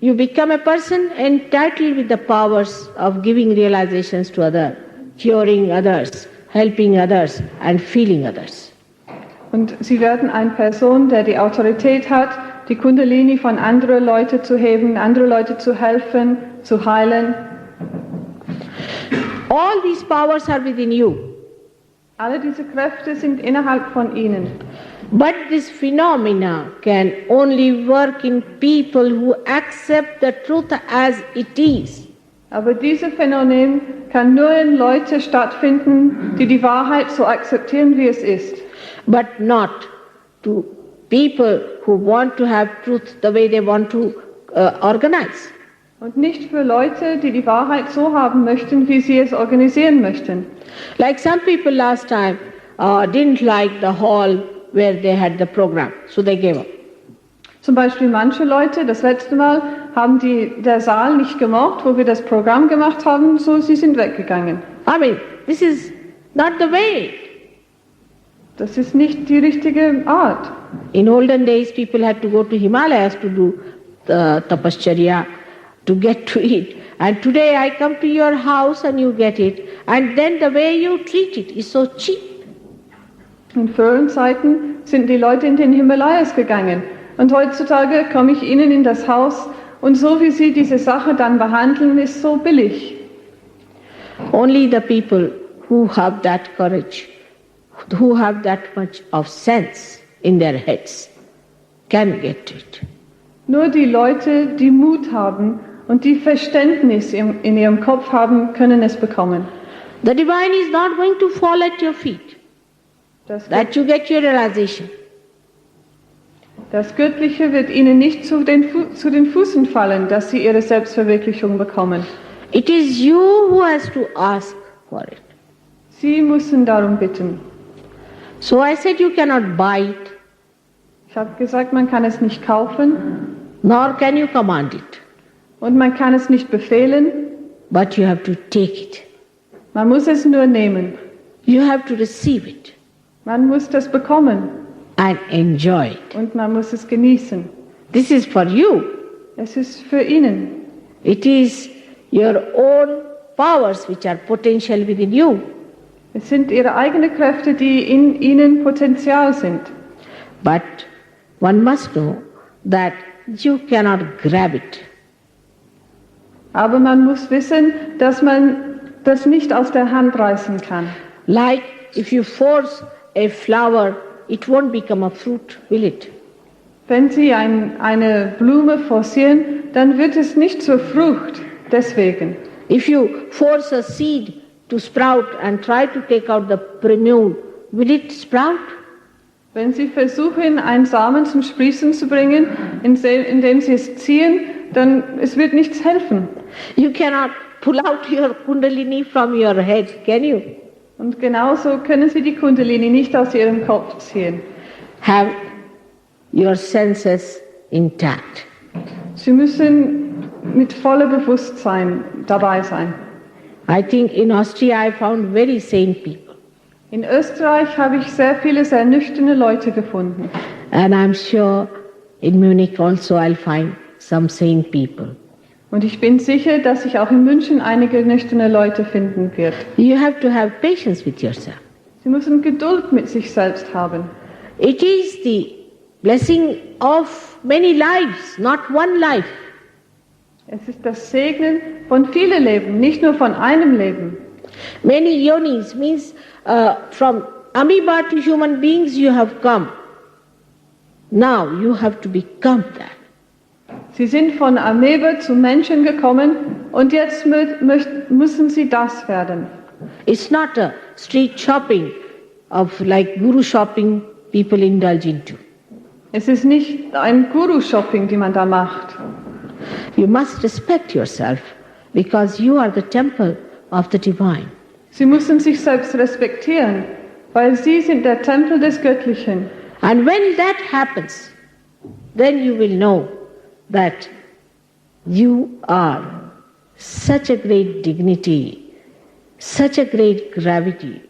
you become a person entitled with the powers of giving realizations to others, curing others, helping others and feeling others. Und sie werden eine Person, der die Autorität hat, die Kundalini von anderen Leuten zu heben, andere Leute zu helfen, zu heilen. All these powers are within you. Alle diese Kräfte sind innerhalb von ihnen. But this phenomena can only work in people who accept the truth as it is. Aber dieses Phänomen kann nur in Leuten stattfinden, die die Wahrheit so akzeptieren, wie es ist. But not to people who want to have truth the way they want to organize. Und nicht für Leute, die die Wahrheit so haben möchten, wie sie es organisieren möchten. Like some people last time didn't like the hall where they had the program, so they gave up. Zum Beispiel manche Leute, das letzte Mal, haben der Saal nicht gemocht, wo wir das Programm gemacht haben, so sie sind weggegangen. I mean, this is not the way. Das ist nicht die richtige Art. In olden days, people had to go to Himalayas to do the tapascharya, to get to it. And today I come to your house and you get it. And then the way you treat it is so cheap. In früheren Zeiten sind die Leute in den Himalayas gegangen und heutzutage komme ich ihnen in das Haus und so wie sie diese Sache dann behandeln, ist so billig. Only the people who have that courage, who have that much of sense in their heads, can get it. Nur die Leute, die Mut haben und die Verständnis in ihrem Kopf haben, können es bekommen. The divine is not going to fall at your feet. That you get your realization. Das Göttliche wird ihnen nicht zu den Füßen fallen, dass sie ihre Selbstverwirklichung bekommen. It is you who has to ask for it. Sie müssen darum bitten. So I said you cannot buy it. Ich habe gesagt, man kann es nicht kaufen. Nor can you command it. Und man kann es nicht befehlen. But you have to take it. Man muss es nur nehmen. You have to receive it. Man muss das bekommen. And enjoy it. Und man muss es genießen. This is for you. Es ist für ihn. It is your own powers which are potential within you. Es sind ihre eigenen Kräfte, die in ihnen Potenzial sind. But one must know that you cannot grab it. Aber man muss wissen, dass man das nicht aus der Hand reißen kann. Like if you force a flower, it won't become a fruit, will it? Wenn Sie eine Blume forcieren, dann wird es nicht zur Frucht. Deswegen. If you force a seed to sprout and try to take out the primule, will it sprout? Wenn Sie versuchen, einen Samen zum Sprießen zu bringen, indem Sie es ziehen, dann es wird nichts helfen. You cannot pull out your kundalini from your head, can you? Und genauso können Sie die Kundalini nicht aus Ihrem Kopf ziehen. Have your senses intact. Sie müssen mit vollem Bewusstsein dabei sein. I think in Austria I found very sane people. In Österreich habe ich sehr viele sehr nüchterne Leute gefunden. And I'm sure in Munich also I'll find some sane people. Und ich bin sicher, dass ich auch in München einige nüchterne Leute finden wird. You have to have patience with yourself. Sie müssen Geduld mit sich selbst haben. It is the blessing of many lives, not one life. Es ist das Segnen von vielen Leben, nicht nur von einem Leben. Many yonis means from amoeba to human beings you have come. Now you have to become that. Sie sind von Amebe zu Menschen gekommen und jetzt müssen sie das werden. It's not a street shopping of like guru shopping people indulge into. Es ist nicht ein Guru-Shopping, die man da macht. You must respect yourself because you are the temple of the divine. Sie müssen sich selbst respektieren, weil sie sind der Tempel des Göttlichen. And when that happens, then you will know that you are such a great dignity, such a great gravity,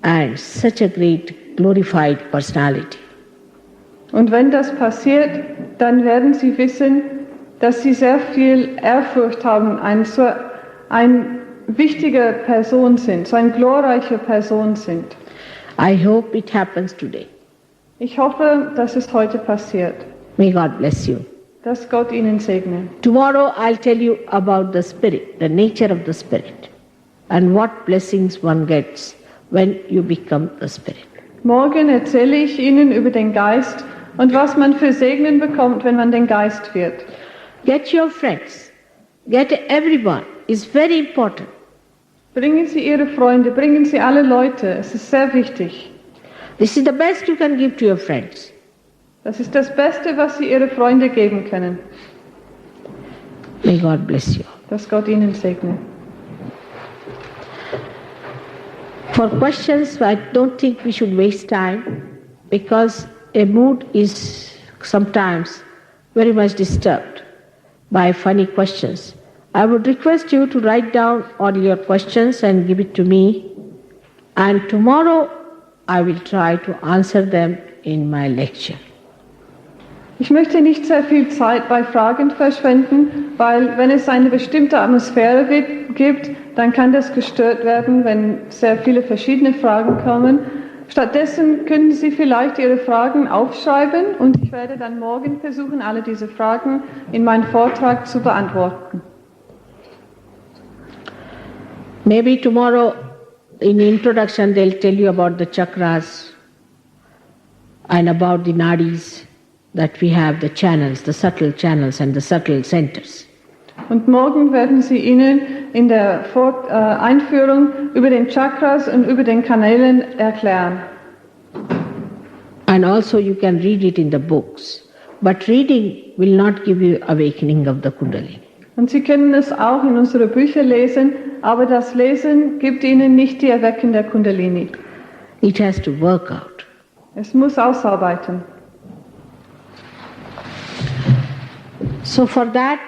and such a great glorified personality. Und wenn das passiert, dann werden Sie wissen, dass Sie sehr viel Ehrfurcht haben, eine wichtige Person sind, so eine glorreiche Person sind. I hope it happens today. Ich hoffe, dass es heute passiert. May God bless you. Dass Gott Ihnen segne. Tomorrow I'll tell you about the spirit, the nature of the spirit, and what blessings one gets when you become the spirit. Morgen erzähle ich Ihnen über den Geist und was man für Segen bekommt, wenn man den Geist wird. Get your friends. Get everyone. It's very important. Bringen Sie Ihre Freunde, bringen Sie alle Leute. Es ist sehr wichtig. This is the best you can give to your friends. Das ist das Beste, was Sie Ihre Freunde geben können. May God bless you. Dass Gott Ihnen segne. For questions, I don't think we should waste time because a mood is sometimes very much disturbed by funny questions. I would request you to write down all your questions and give it to me, and tomorrow I will try to answer them in my lecture. Ich möchte nicht sehr viel Zeit bei Fragen verschwenden, weil wenn es eine bestimmte Atmosphäre gibt, dann kann das gestört werden, wenn sehr viele verschiedene Fragen kommen. Stattdessen könnten Sie vielleicht Ihre Fragen aufschreiben und ich werde dann morgen versuchen, alle diese Fragen in meinem Vortrag zu beantworten. Maybe tomorrow in the introduction they'll tell you about the chakras and about the nadis that we have, the channels, the subtle channels and the subtle centers. Und morgen werden Sie Ihnen in der Einführung über den Chakras und über den Kanälen erklären. And also you can read it in the books. But reading will not give you awakening of the Kundalini. Und Sie können es auch in unsere Bücher lesen, aber das Lesen gibt Ihnen nicht die Erweckung der Kundalini. It has to work out. Es muss ausarbeiten. So for that,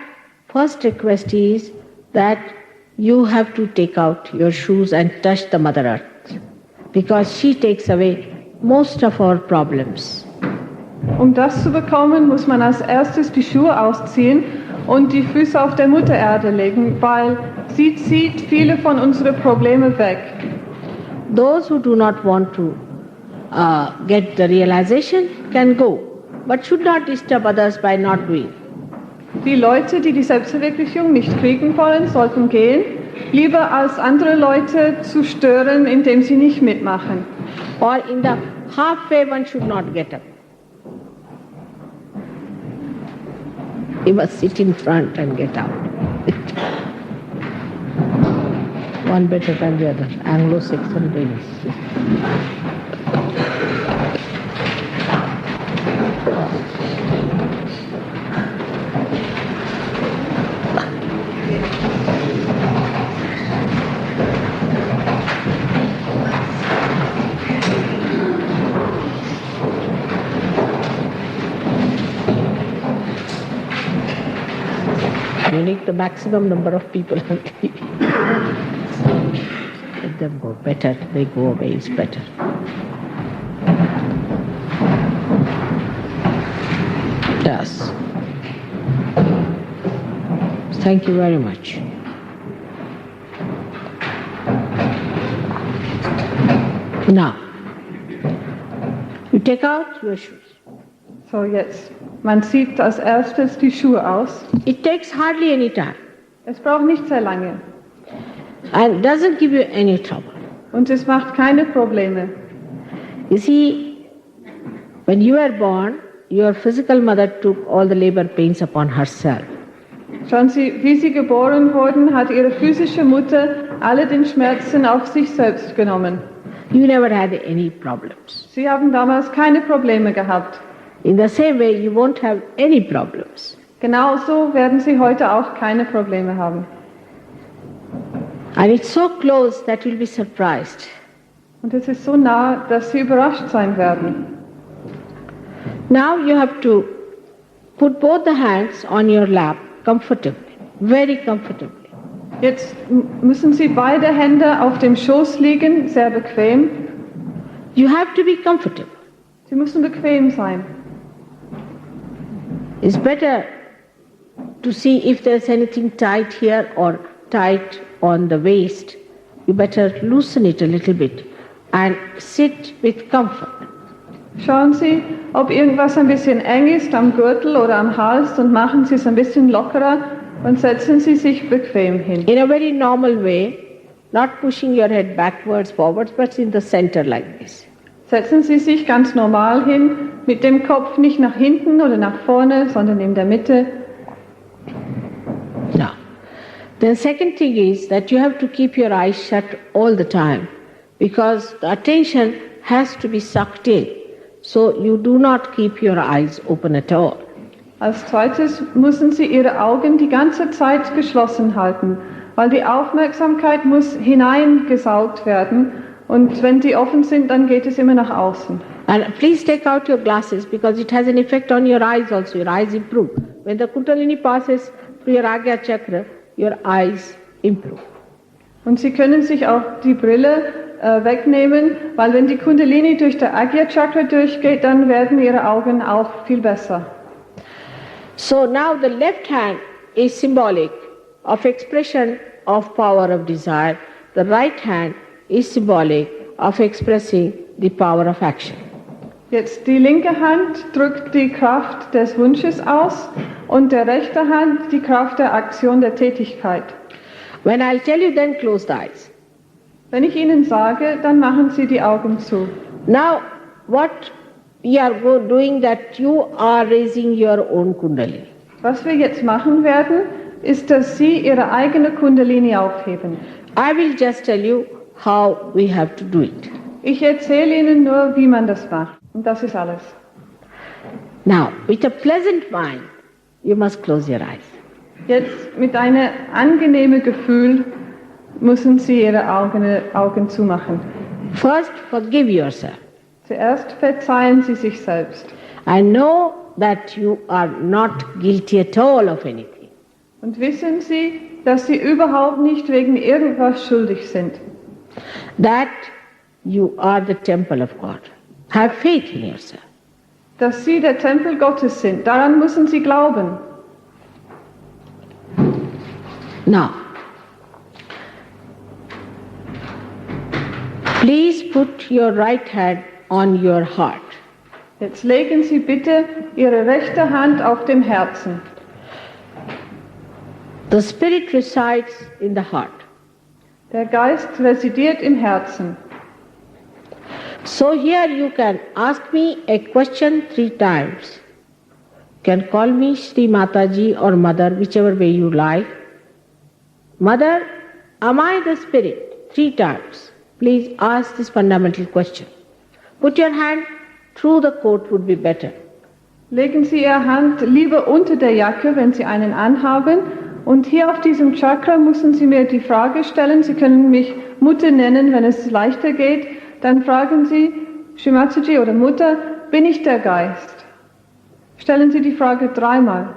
first request is that you have to take out your shoes and touch the Mother Earth, because she takes away most of our problems. Um das zu bekommen, muss man als erstes die Schuhe ausziehen und die Füße auf der Mutter Erde legen, weil sie zieht viele von unseren Problemen weg. Those who do not want to get the realization can go, but should not disturb others by not doing. Die Leute, die die Selbstverwirklichung nicht kriegen wollen, sollten gehen, lieber als andere Leute zu stören, indem sie nicht mitmachen. Or in the halfway one should not get up. You must sit in front and get out. One better than the other. Anglo-Saxon ways. Munich, the maximum number of people are leaving. Let them go. Better, they go away is better. Yes. Thank you very much. Now, you take out your shoes. So, jetzt. Man zieht als erstes die Schuhe aus. It takes hardly any time Es braucht nicht sehr lange. and doesn't give you any trouble. Und es macht keine Probleme. You see, when you were born, your physical mother took all the labor pains upon herself. Schauen Sie, wie Sie geboren wurden, hat Ihre physische Mutter alle den Schmerzen auf sich selbst genommen. You never had any problems. Sie haben damals keine Probleme gehabt. In the same way, you won't have any problems. Genauso werden Sie heute auch keine Probleme haben. And it's so close that you'll be surprised. Und es ist so nah, dass Sie überrascht sein werden. Now you have to put both the hands on your lap comfortably, very comfortably. Jetzt müssen Sie beide Hände auf dem Schoß liegen, sehr bequem. You have to be comfortable. Sie müssen bequem sein. It's better to see if there's anything tight here or tight on the waist. You better loosen it a little bit and sit with comfort. Schauen Sie, ob irgendwas ein bisschen eng ist am Gürtel oder am Hals und machen Sie es ein bisschen lockerer und setzen Sie sich bequem hin. In a very normal way, not pushing your head backwards, forwards, but in the center like this. Setzen Sie sich ganz normal hin, mit dem Kopf nicht nach hinten oder nach vorne, sondern in der Mitte. Now, the second thing is that you have to keep your eyes shut all the time because the attention has to be sucked in. So you do not keep your eyes open at all. Als zweites müssen Sie Ihre Augen die ganze Zeit geschlossen halten, weil die Aufmerksamkeit muss hineingesaugt werden und wenn die offen sind, dann geht es immer nach außen. And please take out your glasses because it has an effect on your eyes also. Your eyes improve. When the Kundalini passes through your Agya Chakra, your eyes improve. Und Sie können sich auch die Brille wegnehmen, weil wenn die Kundalini durch der Agya Chakra durchgeht, dann werden Ihre Augen auch viel besser. So now the left hand is symbolic of expression of power of desire. The right hand is symbolic of expressing the power of action. Jetzt die linke Hand drückt die Kraft des Wunsches aus und der rechte Hand die Kraft der Aktion, der Tätigkeit. When I'll tell you, then close the eyes. Wenn ich Ihnen sage, dann machen Sie die Augen zu. Now, what you are doing, that you are raising your own Kundalini. Was wir jetzt machen werden, ist, dass Sie Ihre eigene Kundalini aufheben. I will just tell you how we have to do it. Ich erzähle Ihnen nur, wie man das macht. Und das ist alles. Now, with a pleasant mind, you must close your eyes. Jetzt mit einem angenehmen Gefühl müssen Sie Ihre Augen zumachen. First, forgive yourself. Zuerst verzeihen Sie sich selbst. And know that you are not guilty at all of anything. Und wissen Sie, dass Sie überhaupt nicht wegen irgendwas schuldig sind. That you are the temple of God. Have faith in yourself. Dass Sie der Tempel Gottes sind, daran müssen Sie glauben. Now, please put your right hand on your heart. Jetzt legen Sie bitte Ihre rechte Hand auf dem Herzen. The spirit resides in the heart. Der Geist residiert im Herzen. So here you can ask me a question 3 times. You can call me Shri Mataji or Mother, whichever way you like. Mother, am I the spirit? 3 times. Please ask this fundamental question. Put your hand through the coat would be better. Legen Sie Ihre Hand lieber unter der Jacke, wenn Sie einen anhaben. Und hier auf diesem Chakra müssen Sie mir die Frage stellen. Sie können mich Mutter nennen, wenn es leichter geht. Dann fragen Sie, Shri Mataji oder Mutter, bin ich der Geist? Stellen Sie die Frage 3-mal.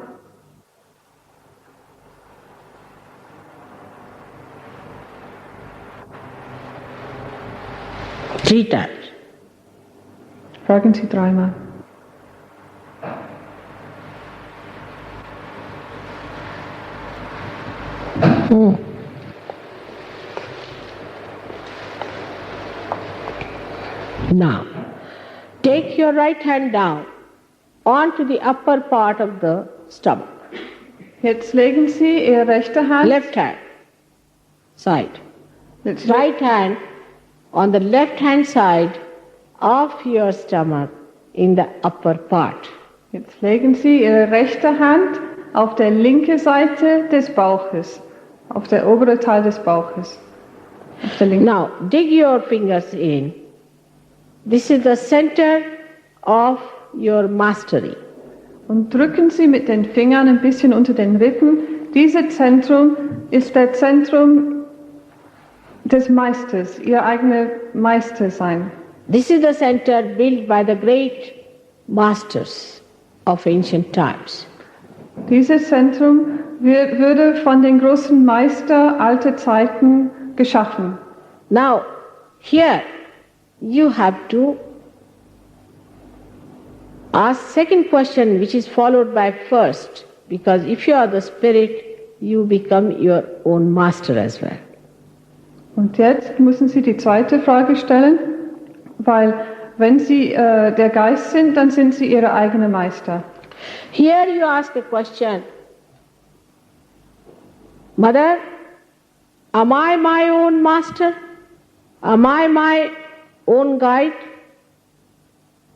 Three times. Fragen Sie 3-mal. Now, take your right hand down onto the upper part of the stomach. Jetzt legen Sie Ihre rechte Hand, Left hand side. jetzt Right hand on the left hand side of your stomach in the upper part. Jetzt legen Sie Ihre rechte Hand auf der linken Seite des Bauches, auf der oberen Teil des Bauches. Auf der linken. Now, dig your fingers in. This is the center of your mastery. Und drücken Sie mit den Fingern ein bisschen unter den Rippen. Dieses Zentrum ist das Zentrum des Meisters, Ihr eigener Meister sein. This is the center built by the great masters of ancient times. Dieses Zentrum wurde von den großen Meistern alter Zeiten geschaffen. Now, here you have to ask second question, which is followed by first, because if you are the spirit, you become your own master as well. Und jetzt müssen Sie die zweite Frage stellen, weil wenn Sie der Geist sind, dann sind Sie Ihre eigene Meister. Here you ask a question, Mother, am I my own master? Am I my own guide?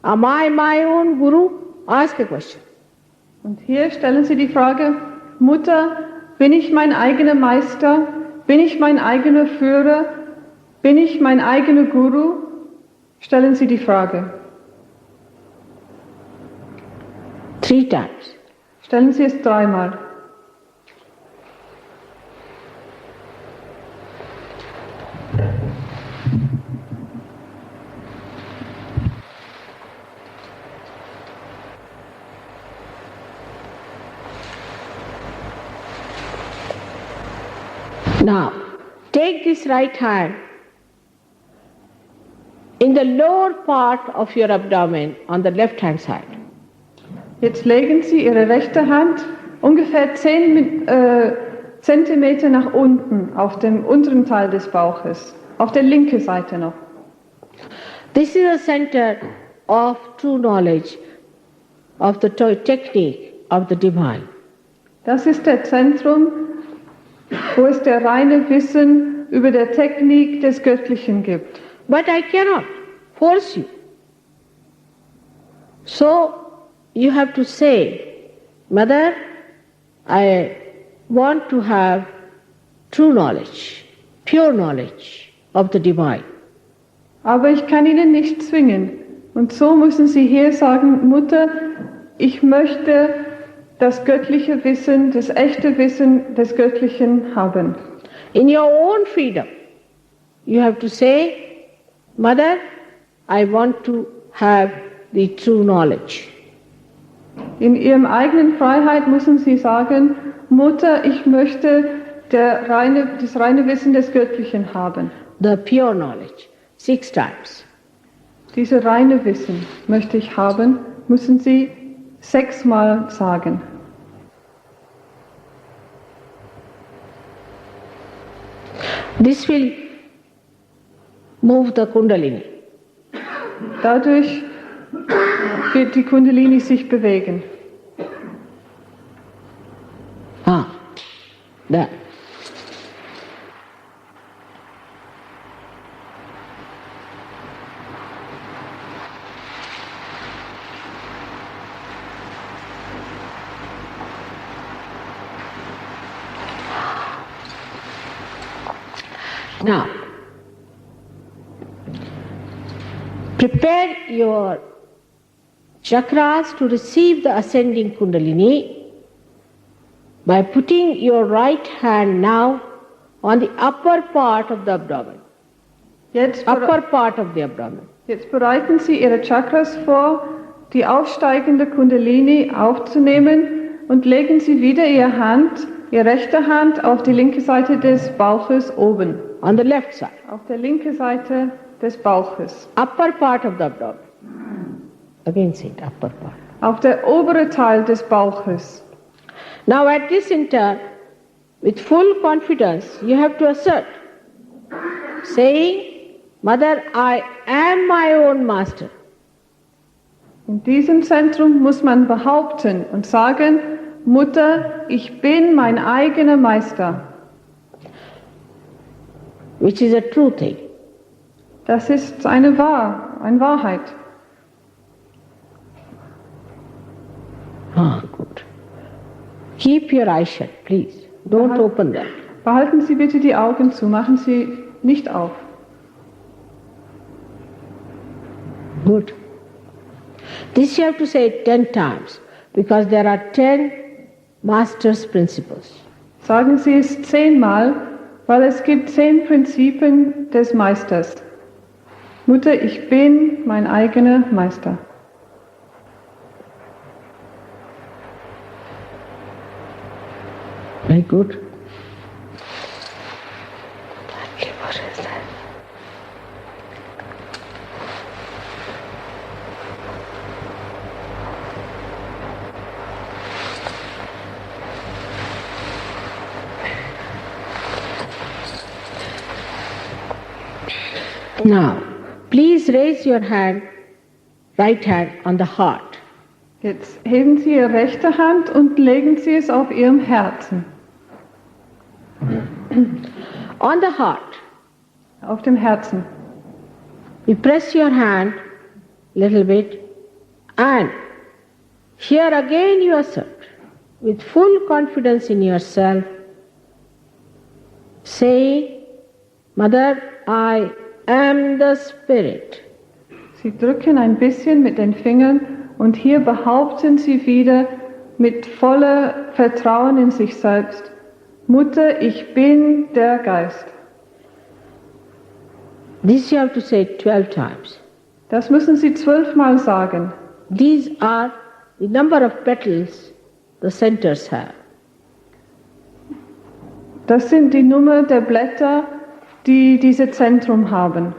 Am I my own guru? Ask a question. Und hier stellen Sie die Frage, Mutter, bin ich mein eigener Meister? Bin ich mein eigener Führer? Bin ich mein eigener Guru? Stellen Sie die Frage. 3 times. Stellen Sie es 3-mal. Now, take this right hand in the lower part of your abdomen on the left hand side. Jetzt legen Sie Ihre rechte Hand ungefähr 10 Zentimeter nach unten auf dem unteren Teil des Bauches, auf der linken Seite noch. This is a center of true knowledge of the technique of the divine. Das ist der Zentrum, wo es der reine Wissen über der Technik des Göttlichen gibt. But I cannot force you. So you have to say, Mother, I want to have true knowledge, pure knowledge of the divine. Aber ich kann Ihnen nicht zwingen. Und so müssen Sie hier sagen, Mutter, ich möchte das göttliche Wissen, das echte Wissen des Göttlichen haben. In your own freedom, you have to say, Mother, I want to have the true knowledge. In Ihrem eigenen Freiheit müssen Sie sagen, Mutter, ich möchte das reine Wissen des Göttlichen haben. The pure knowledge, 6 times. Diese reine Wissen möchte ich haben, müssen Sie 6-mal sagen. This will move the Kundalini. Dadurch wird die Kundalini sich bewegen. That. Now, prepare your chakras to receive the ascending Kundalini by putting your right hand now on the upper part of the abdomen. Jetzt bereiten Sie Ihre Chakras vor, die aufsteigende Kundalini aufzunehmen und legen Sie wieder Ihre rechte Hand auf die linke Seite des Bauches oben. On the left side. Auf der linken Seite des Bauches. Upper part of the abdomen. Again say it, upper part. Auf der obere Teil des Bauches. Now at this center, with full confidence, you have to assert, saying, Mother, I am my own master. In diesem Zentrum muss man behaupten und sagen, Mutter, ich bin mein eigener Meister. Which is a true thing. Das ist eine Wahrheit. Good. Keep your eyes shut, please. Don't open them. Behalten Sie bitte die Augen zu, machen Sie nicht auf. Good. This you have to say 10 times, because there are 10 Master's Principles. Sagen Sie es 10-mal, weil es gibt 10 Prinzipien des Meisters. Mutter, ich bin mein eigener Meister. Very good. Now, please raise your right hand on the heart. Jetzt heben Sie Ihre rechte Hand und legen Sie es auf Ihrem Herzen. On the heart. Auf dem Herzen. You press your hand a little bit and here again you assert with full confidence in yourself, saying, Mother, I am the Spirit. Sie drücken ein bisschen mit den Fingern und hier behaupten Sie wieder mit voller Vertrauen in sich selbst, Mutter, ich bin der Geist. This you have to say 12 times. Das müssen Sie 12-mal sagen. These are the number of petals the centers have. Das sind die Nummer der Blätter, die dieses Zentrum haben.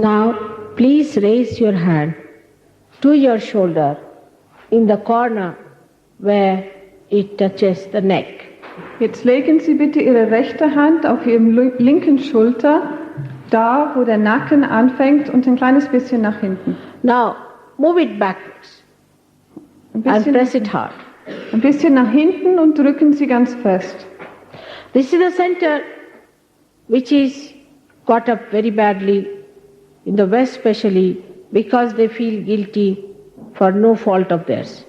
Now, please raise your hand to your shoulder in the corner where it touches the neck. Jetzt legen Sie bitte Ihre rechte Hand auf Ihrem linken Schulter, da wo der Nacken anfängt und ein kleines bisschen nach hinten. Now, move it backwards and press it hard. Ein bisschen nach hinten und drücken Sie ganz fest. This is the center which is caught up very badly in the West especially because they feel guilty for no fault of theirs.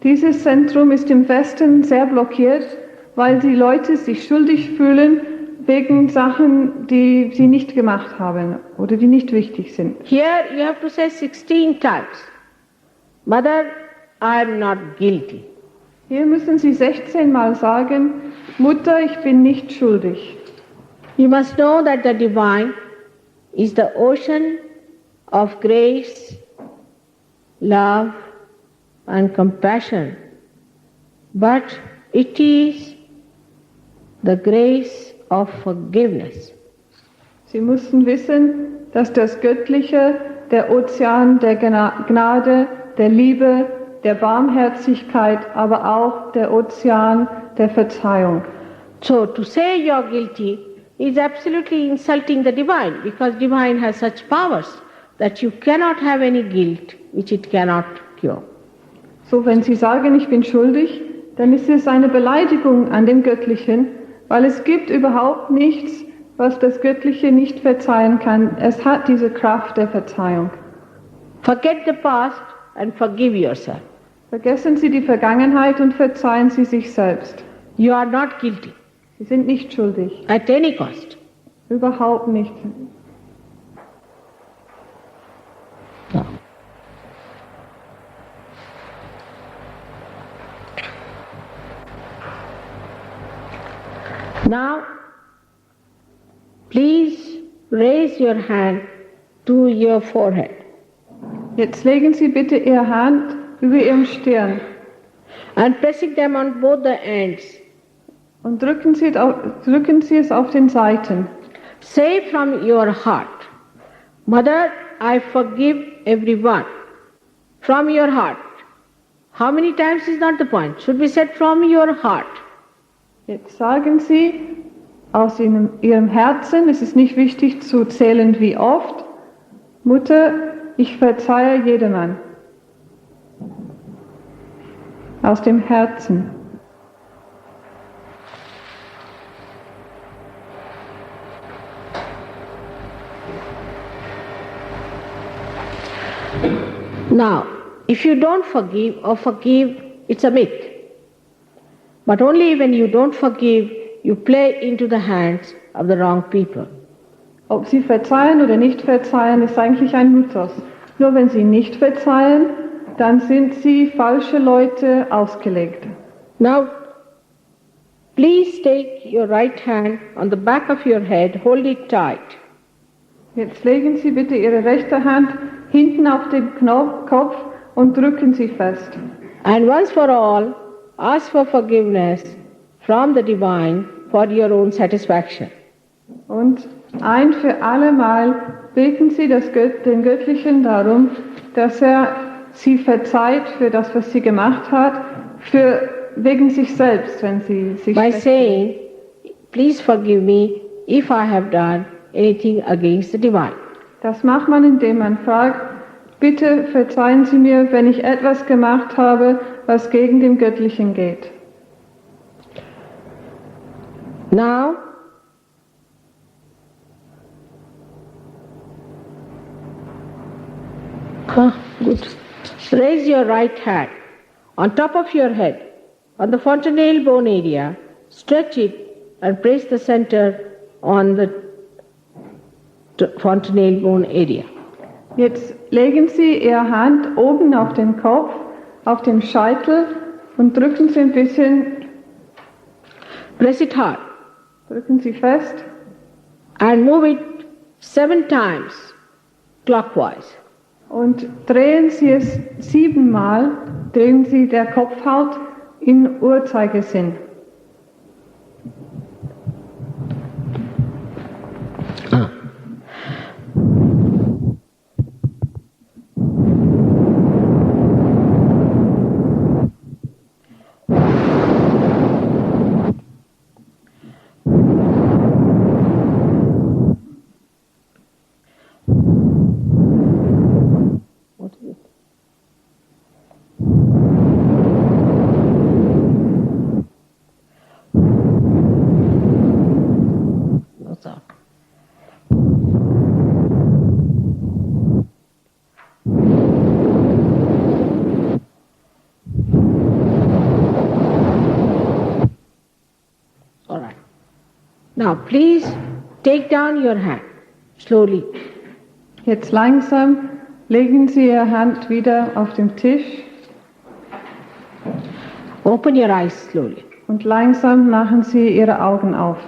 Dieses Zentrum ist im Westen sehr blockiert, weil die Leute sich schuldig fühlen wegen Sachen, die sie nicht gemacht haben oder die nicht wichtig sind. Here you have to say 16 times, Mother, I am not guilty. Hier müssen Sie 16 Mal sagen, Mutter, ich bin nicht schuldig. You must know that the divine is the ocean of grace, love and compassion, but it is the grace of forgiveness. Sie müssen wissen, dass das Göttliche der Ozean der Gnade, der Liebe, der Barmherzigkeit, aber auch der Ozean der Verzeihung. So to say you are guilty is absolutely insulting the divine, because divine has such powers that you cannot have any guilt which it cannot cure. So, wenn Sie sagen, ich bin schuldig, dann ist es eine Beleidigung an dem Göttlichen, weil es gibt überhaupt nichts, was das Göttliche nicht verzeihen kann. Es hat diese Kraft der Verzeihung. Forget the past and forgive yourself. Vergessen Sie die Vergangenheit und verzeihen Sie sich selbst. You are not guilty Sie sind nicht schuldig. at any cost. Überhaupt nicht. No. Now, please raise your hand to your forehead. Jetzt legen Sie bitte Ihre Hand über Ihrem Stirn And pressing them on both the ends, und drücken Sie es auf den Seiten. say from your heart, Mother, I forgive everyone. From your heart. How many times is not the point? Should be said from your heart. Jetzt sagen Sie aus Ihrem Herzen, es ist nicht wichtig zu zählen wie oft, Mutter, ich verzeihe jedermann. Aus dem Herzen. Now, if you don't forgive or forgive, it's a myth. But only when you don't forgive, you play into the hands of the wrong people. Ob Sie verzeihen oder nicht verzeihen, ist eigentlich ein Mythos. Nur wenn Sie nicht verzeihen, dann sind Sie falsche Leute ausgelegt. Now, please take your right hand on the back of your head, hold it tight. Jetzt legen Sie bitte Ihre rechte Hand hinten auf den Kopf und drücken Sie fest. And once for all, ask for forgiveness from the divine for your own satisfaction. Und ein für alle Mal beten Sie den Göttlichen darum, dass er Sie verzeiht für das, was Sie gemacht hat, wegen sich selbst, wenn Sie sich By saying, please forgive me if I have done anything against the divine. Das macht man, indem man fragt, bitte verzeihen Sie mir, wenn ich etwas gemacht habe, was gegen den Göttlichen geht. Now, good. Raise your right hand on top of your head, on the fontanelle bone area, stretch it and place the center on the fontanelle bone area. Jetzt legen Sie Ihre Hand oben auf den Kopf, auf den Scheitel und drücken Sie ein bisschen, Press it hard drücken Sie fest and move it 7 times clockwise. und drehen Sie es 7 Mal, drehen Sie der Kopfhaut in Uhrzeigersinn. Now please take down your hand slowly. Jetzt langsam legen Sie Ihre Hand wieder auf den Tisch Open your eyes slowly, und langsam machen Sie Ihre Augen auf.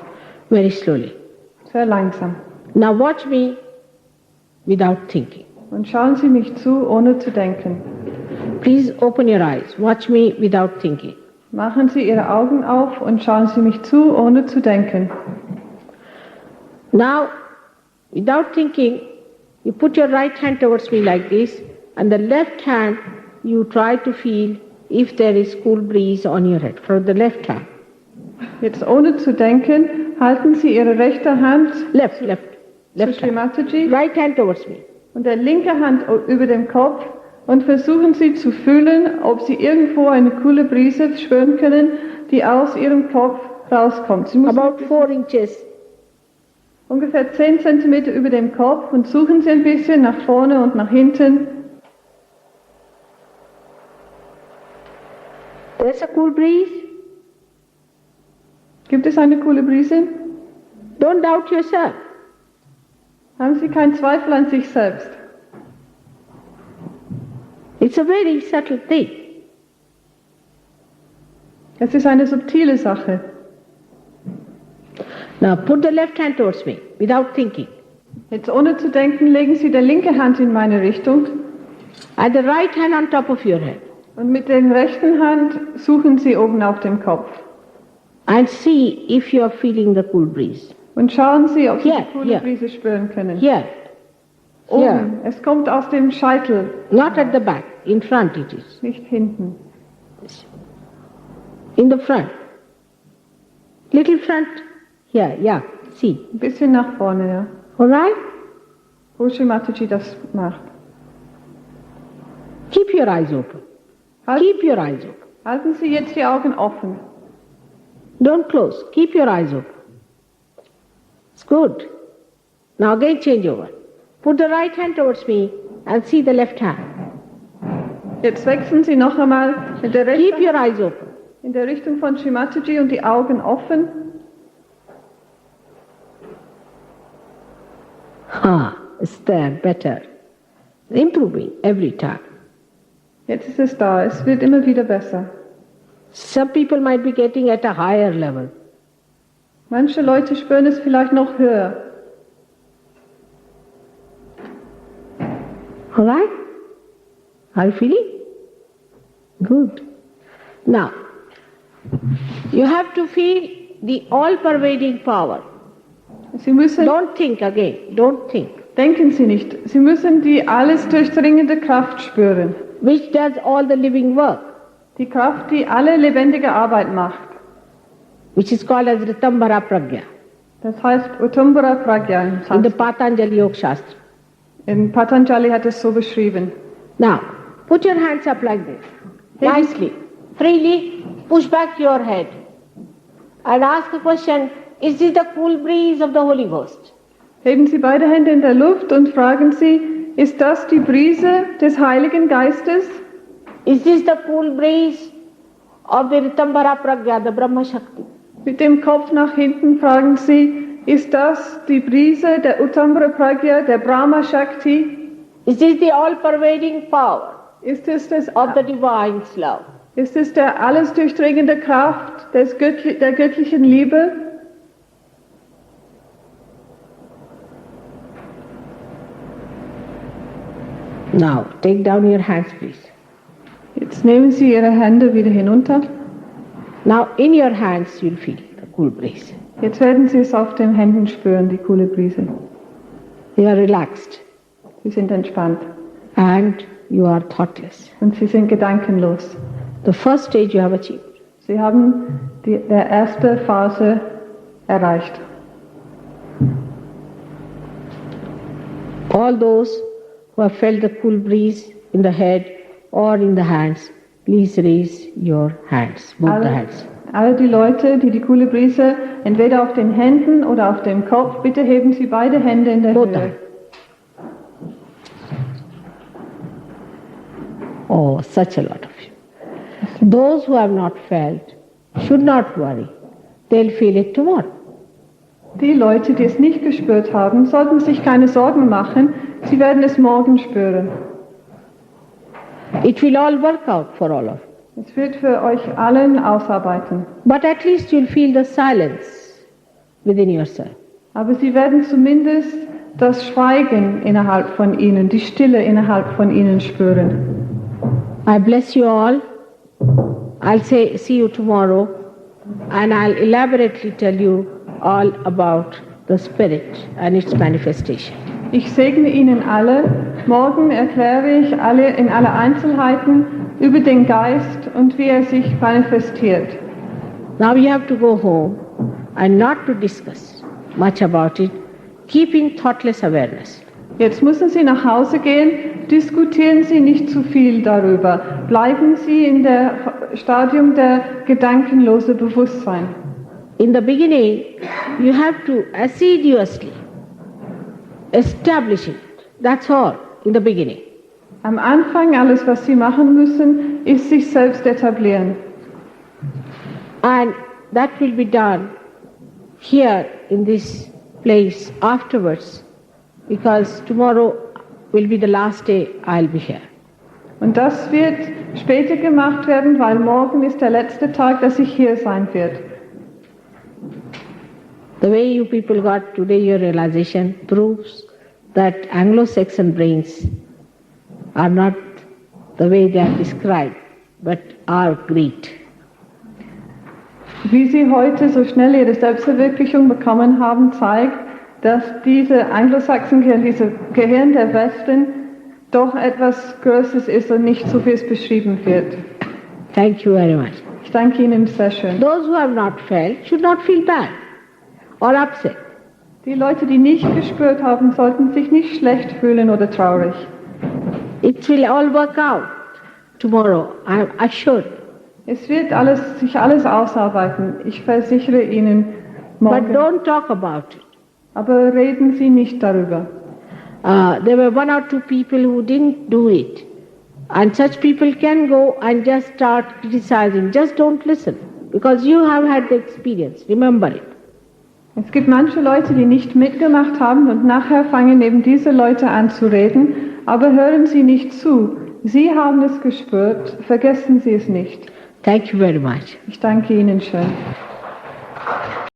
very slowly. Sehr langsam. Now watch me without thinking. Und schauen Sie mich zu, ohne zu denken. Please open your eyes. Watch me without thinking. Machen Sie Ihre Augen auf und schauen Sie mich zu, ohne zu denken. Now, without thinking, you put your right hand towards me like this, and the left hand you try to feel if there is cool breeze on your head, from the left hand. Jetzt ohne zu denken, halten Sie Ihre rechte Hand Left zu Shri hand. Mataji Right hand towards me. und der linke Hand über dem Kopf und versuchen Sie zu fühlen, ob Sie irgendwo eine coole Brise spüren können, die aus Ihrem Kopf rauskommt. Sie müssen About 4 inches. ungefähr 10 Zentimeter über dem Kopf und suchen Sie ein bisschen nach vorne und nach hinten. There's a cool breeze. Gibt es eine coole Brise? Don't doubt yourself. Haben Sie keinen Zweifel an sich selbst? It's a very subtle thing. Es ist eine subtile Sache. Now put the left hand towards me without thinking. Jetzt ohne zu denken, legen Sie die linke Hand in meine Richtung And the right hand on top of your head. und mit der rechten Hand suchen Sie oben auf dem Kopf. And see if you are feeling the cool breeze. Und schauen Sie, ob Sie Hier, die coole hier. Brise spüren können. Here. Oben. Here. Es kommt aus dem Scheitel, Not at the back. In front it is. nicht hinten. In the front. Little front. Here, yeah. See. Ein bisschen nach vorne, ja. Alright? Wo Shri Mataji das macht. Keep your eyes open. Keep your eyes open. Halten Sie jetzt die Augen offen. Don't close. Keep your eyes open. It's good. Now again change over. Put the right hand towards me and see the left hand. Jetzt wechseln Sie noch einmal in der, Keep your eyes open. in der Richtung von Shri Mataji und die Augen offen. It's there, better. Improving every time. Jetzt ist es da, es wird immer wieder besser. Some people might be getting at a higher level. Manche Leute spüren es vielleicht noch höher. Alright? Are you feeling? Good. Now, you have to feel the all-pervading power. Sie müssen, Don't think again. Don't think. denken Sie nicht, Sie müssen die alles durchdringende Kraft spüren. Which does all the living work. Die Kraft, die alle lebendige Arbeit macht. Which is called as Ritambhara Pragya. Das heißt Uttambara Pragya im In the Sanskrit. Patanjali Yoga Shastra. In Patanjali hat es so beschrieben. Now, put your hands up like this. Nicely. Freely push back your head. And ask a question, is this the cool breeze of the Holy Ghost? Heben Sie beide Hände in der Luft und fragen Sie, ist das die Brise des Heiligen Geistes? Is this the cool breeze of the Ritambhara Pragya, the Brahma Shakti? Mit dem Kopf nach hinten fragen Sie, ist das die Brise der Uttambara Pragya, der Brahma Shakti? Is this the all-pervading power Ist es, das, of the divine love? ist es der alles durchdringende Kraft der göttlichen Liebe? Now, take down your hands, please. Jetzt nehmen Sie Ihre Hände wieder hinunter. Now, in your hands, you'll feel the cool breeze. Jetzt werden Sie es auf den Händen spüren, die coole Brise. You are relaxed Sie sind entspannt and you are thoughtless. und Sie sind gedankenlos. The first stage you have achieved. Sie haben der erste Phase erreicht. All those who have felt the cool breeze in the head or in the hands, please raise your hands, both the hands. Alle die Leute, die die coole Brise entweder auf den Händen oder auf dem Kopf, bitte heben Sie beide Hände in der Both Höhe. hands. Oh, such a lot of you. Those who have not felt should not worry. They'll feel it tomorrow. Die Leute, die es nicht gespürt haben, sollten sich keine Sorgen machen, sie werden es morgen spüren. It will all work out for all of you. Es wird für euch allen ausarbeiten. But at least you'll feel the silence within yourself. Aber sie werden zumindest das Schweigen innerhalb von ihnen, die Stille innerhalb von ihnen spüren. I bless you all. I'll see you tomorrow, and I'll elaborately tell you all about the Spirit and its manifestation. Ich segne Ihnen alle. Morgen erkläre ich in alle Einzelheiten über den Geist und wie er sich manifestiert. Now you have to go home and not to discuss much about it, keeping thoughtless awareness. Jetzt müssen Sie nach Hause gehen, diskutieren Sie nicht zu viel darüber. Bleiben Sie in der Stadium der gedankenlose Bewusstsein. In the beginning, you have to assiduously establish it. That's all, in the beginning. Am Anfang, alles was Sie machen müssen, ist sich selbst etablieren. And that will be done here in this place afterwards, because tomorrow will be the last day I'll be here. Und das wird später gemacht werden, weil morgen ist der letzte Tag, dass ich hier sein werde. The way you people got today your realization proves that Anglo-Saxon brains are not the way they are described, but are great. Wie Sie heute so schnell Ihre Selbstverwirklichung bekommen haben, zeigt, dass diese Anglo-Saxon-Gehirn, dieses Gehirn der Westen, doch etwas Größeres ist und nicht so wie es beschrieben wird. Thank you very much. Ich danke Ihnen sehr schön. Those who have not felt should not feel bad or upset. Die Leute, die nicht gespürt haben, sollten sich nicht schlecht fühlen oder traurig. It will all work out tomorrow, I'm assured. Es wird sich alles ausarbeiten. Ich versichere Ihnen morgen. But don't talk about it. Aber reden Sie nicht darüber. There were one or two people who didn't do it. And such people can go and just start criticizing. Just don't listen. Because you have had the experience. Remember it. Es gibt manche Leute, die nicht mitgemacht haben und nachher fangen eben diese Leute an zu reden. Aber hören Sie nicht zu. Sie haben es gespürt. Vergessen Sie es nicht. Thank you very much. Ich danke Ihnen schön.